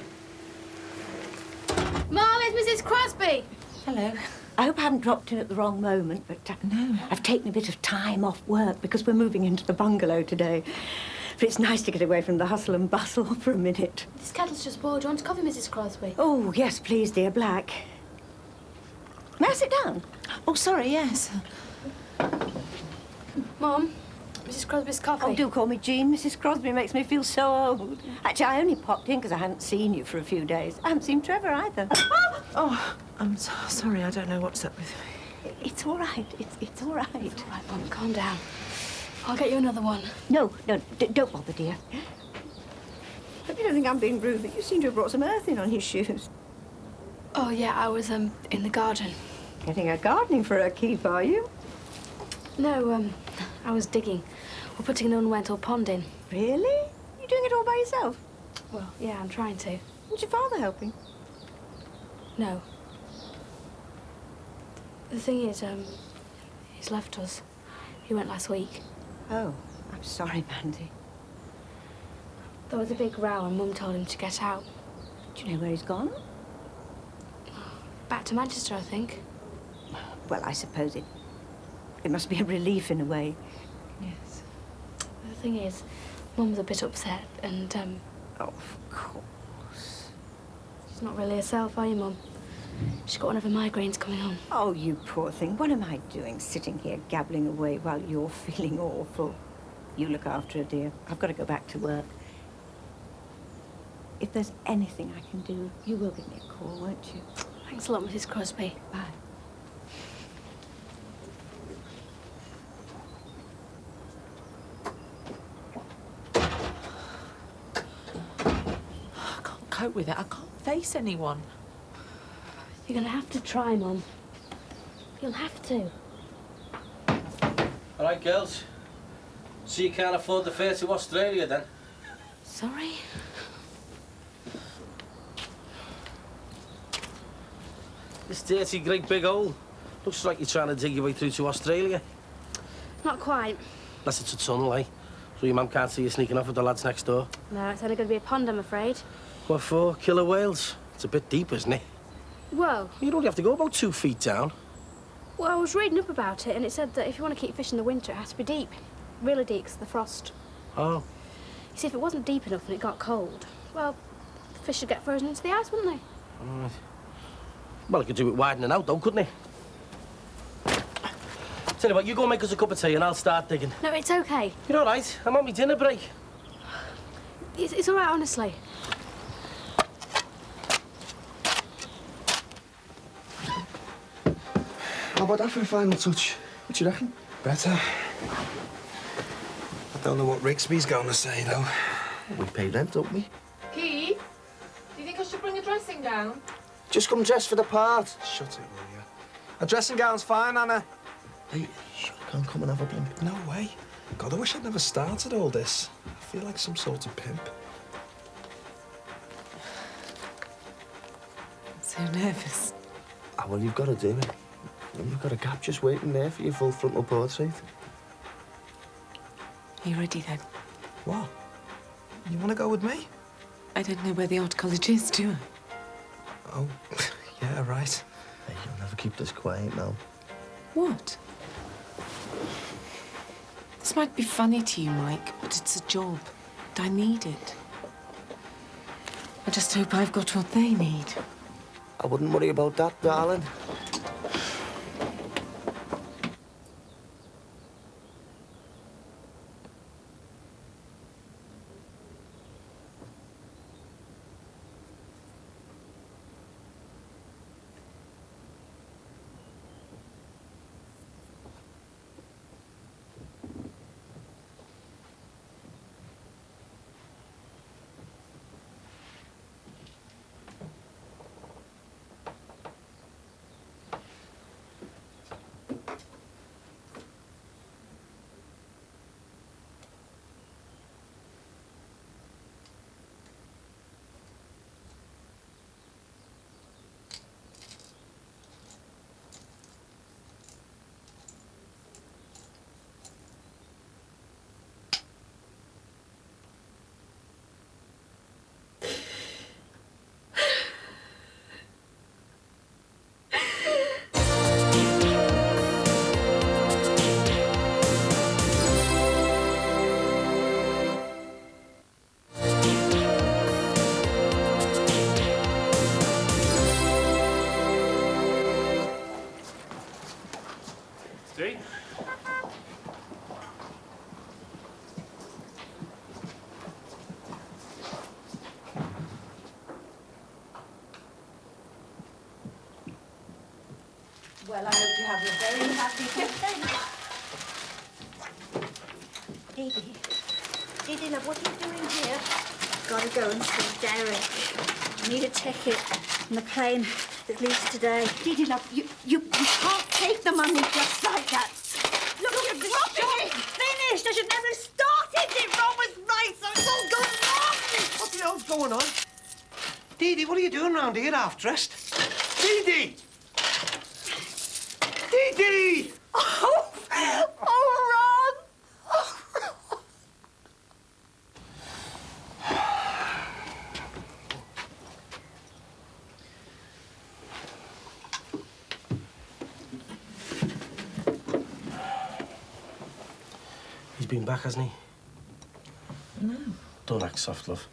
Mom, it's Mrs. Crosby. Hello. I hope I haven't dropped in at the wrong moment, but no. I've taken a bit of time off work because we're moving into the bungalow today. But it's nice to get away from the hustle and bustle for a minute. This kettle's just boiled. Do you want coffee, Mrs. Crosby? Oh, yes, please, dear. Black. May I sit down? Oh, sorry, yes. Mom, Mrs. Crosby's coffee. Oh, do call me Jean. Mrs. Crosby makes me feel so old. Actually, I only popped in because I hadn't seen you for a few days. I haven't seen Trevor either. Oh, I'm so sorry. I don't know what's up with me. It's all right. It's all right. It's all right, Mum. Calm down. I'll get you another one. No, don't bother, dear. Hope you don't think I'm being rude, but you seem to have brought some earth in on his shoes. Oh, yeah, I was, in the garden. Getting a gardening for a keep, are you? No, I was digging. We're putting an ornamental pond in. Really? You doing it all by yourself? Well, yeah, I'm trying to. Isn't your father helping? No. The thing is, he's left us. He went last week. Oh. I'm sorry, Mandy. There was a big row and Mum told him to get out. Do you know where he's gone? Back to Manchester, I think. Well, I suppose it must be a relief in a way. Yes. The thing is, Mum's a bit upset and, Oh, of course. She's not really herself, are you, Mum? She's got one of her migraines coming on. Oh, you poor thing. What am I doing, sitting here gabbling away while you're feeling awful? You look after her, dear. I've got to go back to work. If there's anything I can do, you will give me a call, won't you? Thanks a lot, Mrs. Crosby. Bye. I can't cope with it. I can't face anyone. You're gonna have to try, Mum. You'll have to. All right, girls. So you can't afford the fare to Australia, then? Sorry? This dirty, great big hole. Looks like you're trying to dig your way through to Australia. Not quite. Unless it's a tunnel, eh? So your mum can't see you sneaking off with the lads next door. No, it's only gonna be a pond, I'm afraid. What for? Killer whales? It's a bit deep, isn't it? Well, You'd only have to go about 2 feet down. well, I was reading up about it, and it said that if you want to keep fish in the winter, it has to be deep. Really deep, 'cause of the frost. Oh. You see, if it wasn't deep enough and it got cold, well, the fish would get frozen into the ice, wouldn't they? All right. Well, he could do it widening out, though, couldn't he? Tell you what, you go and make us a cup of tea and I'll start digging. No, it's okay. You're all right. I'm on my dinner break. It's all right, honestly. How about that for a final touch? What do you reckon? Better. I don't know what Rigsby's going to say, though. We pay rent, don't we? Keith, do you think I should bring a dressing gown? Just come dressed for the part. Shut it, will you? A dressing gown's fine, Anna. Hey, sure, can't come and have a blimp. No way. God, I wish I'd never started all this. I feel like some sort of pimp. I'm so nervous. Ah, well, you've got to do it. You've got a gap just waiting there for your full frontal portrait. Are you ready, then? What? You want to go with me? I don't know where the art college is, do I? Oh, yeah, right. Hey, you'll never keep this quiet now. What? This might be funny to you, Mike, but it's a job. And I need it. I just hope I've got what they need. I wouldn't worry about that, darling. See? Well, I hope you have a very happy birthday. Dee Dee. Dee Dee, love, what are you doing here? Gotta go and see Derek. I need a ticket on the plane that leaves today. Dee Dee, love, you can't take the money just like that. Look, you're dropping it! Finished! I should never have started it! Ron was right, so it's all gone wrong! What the hell's going on? Dee Dee, what are you doing round here, half-dressed? Dee Dee! Dee Dee! Oh, Ron! Oh, He's been back, hasn't he? No. Don't act soft, love.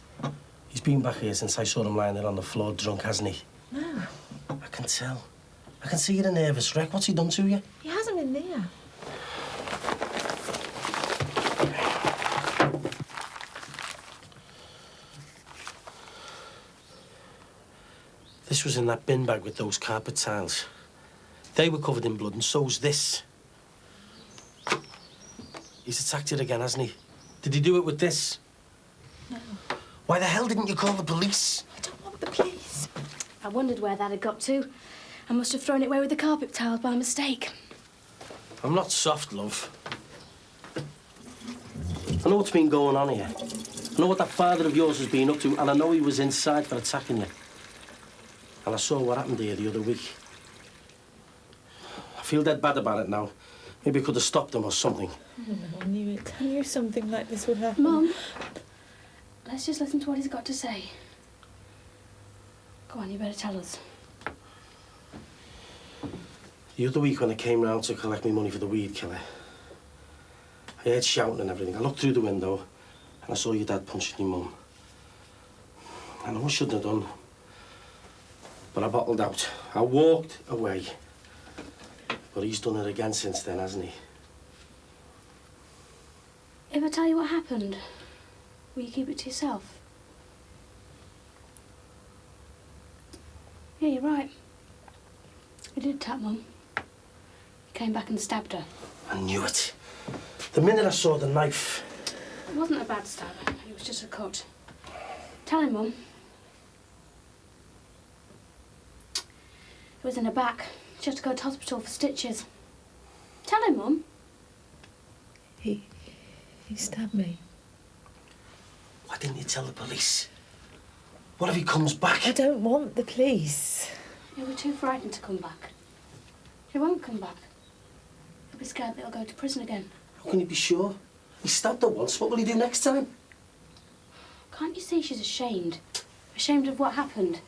He's been back here since I saw him lying there on the floor drunk, hasn't he? No. I can tell. I can see you're a nervous wreck. What's he done to you? He hasn't been there. This was in that bin bag with those carpet tiles. They were covered in blood, and so's this. He's attacked it again, hasn't he? Did he do it with this? No. Why the hell didn't you call the police? I don't want the police. I wondered where that had got to. I must have thrown it away with the carpet tiles by mistake. I'm not soft, love. I know what's been going on here. I know what that father of yours has been up to, and I know he was inside for attacking you. And I saw what happened here the other week. I feel dead bad about it now. Maybe I could have stopped him or something. I don't know, I knew it. I knew something like this would happen. Mum, let's just listen to what he's got to say. Go on, you better tell us. The other week when I came round to collect me money for the weed killer, I heard shouting and everything. I looked through the window and I saw your dad punching your mum. I know I shouldn't have done, but I bottled out. I walked away. But he's done it again since then, hasn't he? If I tell you what happened, will you keep it to yourself? Yeah, you're right. He did tap Mum. He came back and stabbed her. I knew it. The minute I saw the knife. It wasn't a bad stab. It was just a cut. Tell him, Mum. It was in her back. She had to go to hospital for stitches. Tell him, Mum. He stabbed me. Why didn't you tell the police? What if he comes back? I don't want the police. He'll be too frightened to come back. He won't come back. He'll be scared that he'll go to prison again. How can you be sure? He stabbed her once. What will he do next time? Can't you see she's ashamed? Ashamed of what happened?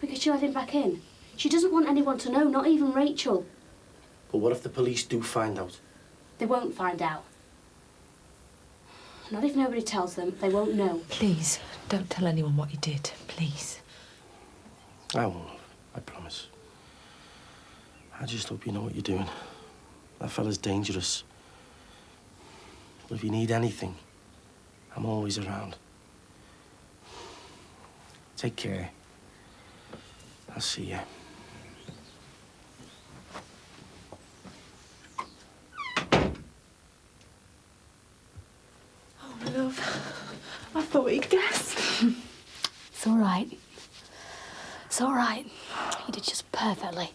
Because she let him back in. She doesn't want anyone to know, not even Rachel. But what if the police do find out? They won't find out. Not if nobody tells them, they won't know. Please, don't tell anyone what you did, please. I won't. I promise. I just hope you know what you're doing. That fella's dangerous. But if you need anything, I'm always around. Take care. I'll see you. Oh, love. I thought he'd guessed. It's all right. It's all right. You did just perfectly.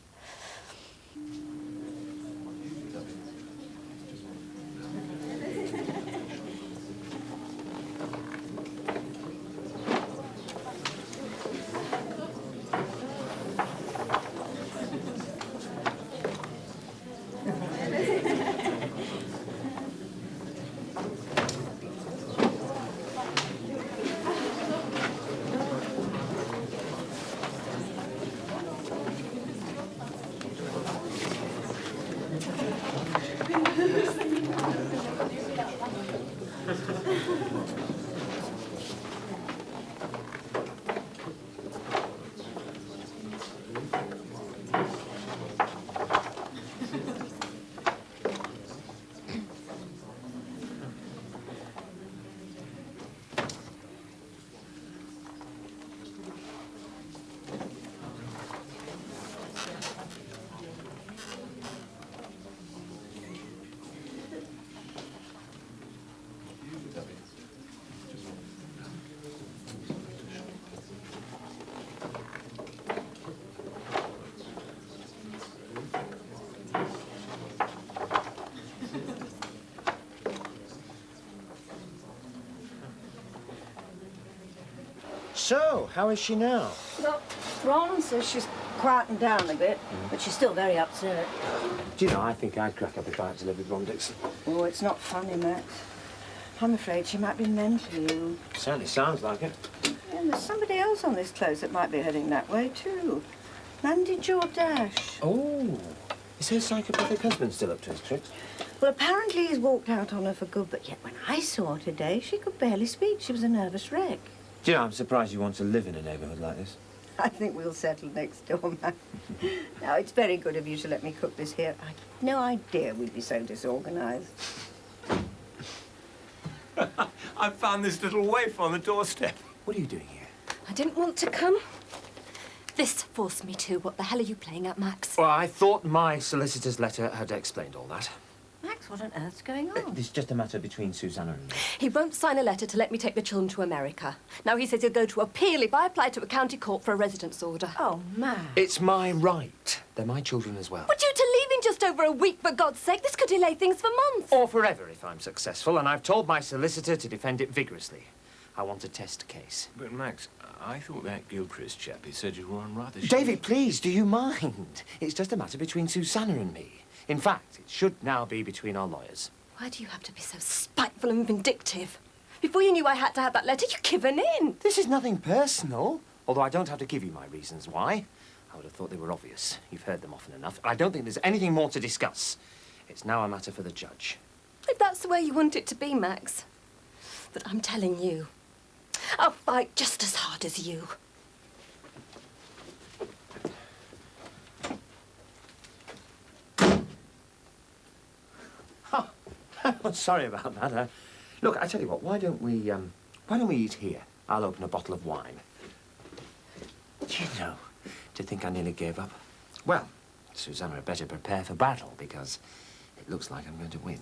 So, how is she now? Well, Ron says she's quietened down a bit, but she's still very upset. Do you know, I think I'd crack up if I had to live with Ron Dixon. Oh, it's not funny, Max. I'm afraid she might be mentally ill. Certainly sounds like it. And there's somebody else on this close that might be heading that way, too. Mandy Jordache. Oh, Is her psychopathic husband still up to his tricks? Well, apparently he's walked out on her for good, but yet when I saw her today, she could barely speak. She was a nervous wreck. Do you know, I'm surprised you want to live in a neighbourhood like this. I think we'll settle next door, man. Now, it's very good of you to let me cook this here. I had no idea we'd be so disorganised. I found this little waif on the doorstep. What are you doing here? I didn't want to come. This forced me to. What the hell are you playing at, Max? Well, I thought my solicitor's letter had explained all that. Max, what on earth's going on? It's just a matter between Susanna and me. He won't sign a letter to let me take the children to America. Now he says he'll go to appeal if I apply to a county court for a residence order. Oh, Max. It's my right. They're my children as well. But you to leave in just over a week, for God's sake. This could delay things for months. Or forever if I'm successful, and I've told my solicitor to defend it vigorously. I want a test case. But, Max, I thought that Gilchrist chap, he said you were on rather... David, please, do you mind? It's just a matter between Susanna and me. In fact, it should now be between our lawyers. Why do you have to be so spiteful and vindictive? Before you knew I had to have that letter, you'd given in. This is nothing personal, although I don't have to give you my reasons why. I would have thought they were obvious. You've heard them often enough. I don't think there's anything more to discuss. It's now a matter for the judge. If that's the way you want it to be, Max. But I'm telling you, I'll fight just as hard as you. Sorry about that. Look, I tell you what, why don't we eat here? I'll open a bottle of wine. Do you know, to think I nearly gave up? Well, Susanna had better prepare for battle, because it looks like I'm going to win.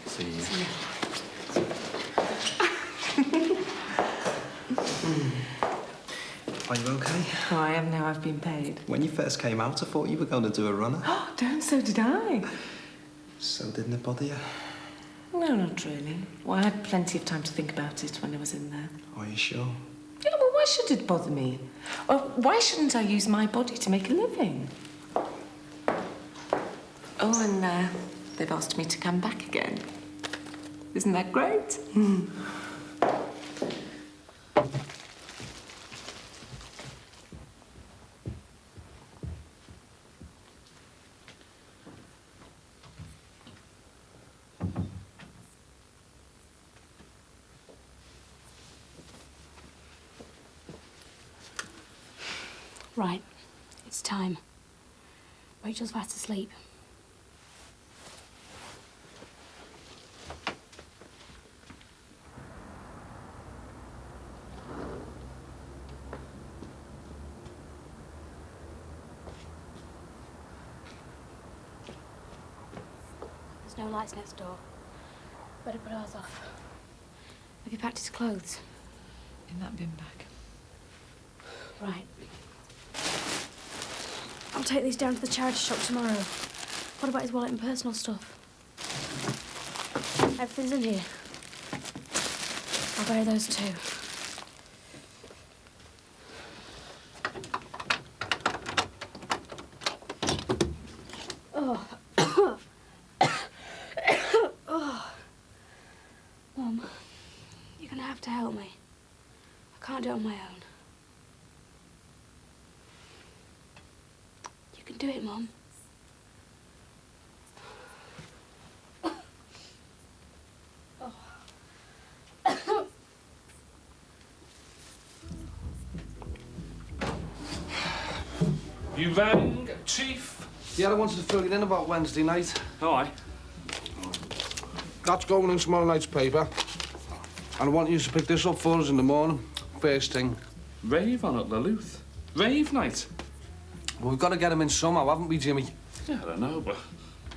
See you. Are you okay? Oh, I am now. I've been paid. When you first came out, I thought you were going to do a runner. Oh, don't. So did I. So didn't it bother you? No, not really. Well, I had plenty of time to think about it when I was in there. Are you sure? Yeah, well, why should it bother me? Or why shouldn't I use my body to make a living? Oh, and they've asked me to come back again. Isn't that great? Right, it's time. Rachel's fast asleep. There's no lights next door. Better put ours off. Have you packed his clothes? In that bin bag. Right. I'll take these down to the charity shop tomorrow. What about his wallet and personal stuff? Everything's in here. I'll bury those too. Oh. Oh. Mum, you're gonna have to help me. I can't do it on my own. You can do it, Mum. You rang, Chief? Yeah, I wanted to fill you in about Wednesday night. Oh, aye. That's going in tomorrow night's paper. And I want you to pick this up for us in the morning, first thing. Rave on at Luluth. Rave night. Well, we've got to get him in somehow, haven't we, Jimmy? Yeah, I don't know, but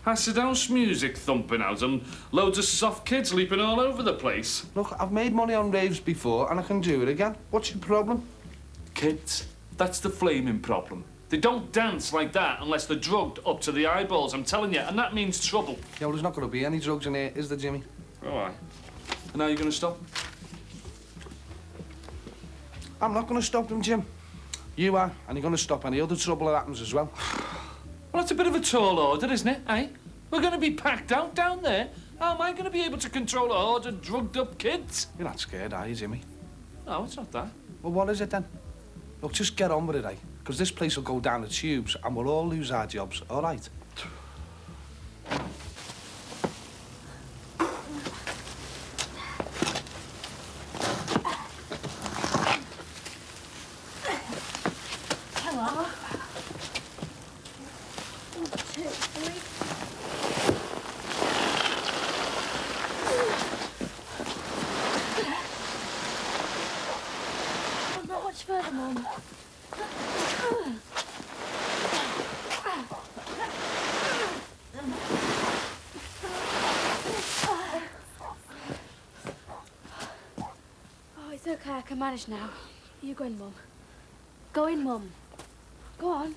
acid house music thumping out and loads of soft kids leaping all over the place. Look, I've made money on raves before and I can do it again. What's your problem? Kids. That's the flaming problem. They don't dance like that unless they're drugged up to the eyeballs, I'm telling you, and that means trouble. Yeah, well, there's not going to be any drugs in here, is there, Jimmy? Oh, aye. And now you're going to stop? I'm not going to stop them, Jim. You are, and you're going to stop any other trouble that happens as well. Well, that's a bit of a tall order, isn't it, eh? We're going to be packed out down there. How am I going to be able to control a horde of drugged-up kids? You're not scared, are you, Jimmy? No, it's not that. Well, what is it then? Look, just get on with it, eh? Because this place will go down the tubes and we'll all lose our jobs, all right? Hello. 1, 2, 3. Not much further, Mum. Oh, it's okay. I can manage now. You go in, Mum. Go in, Mum. Go on.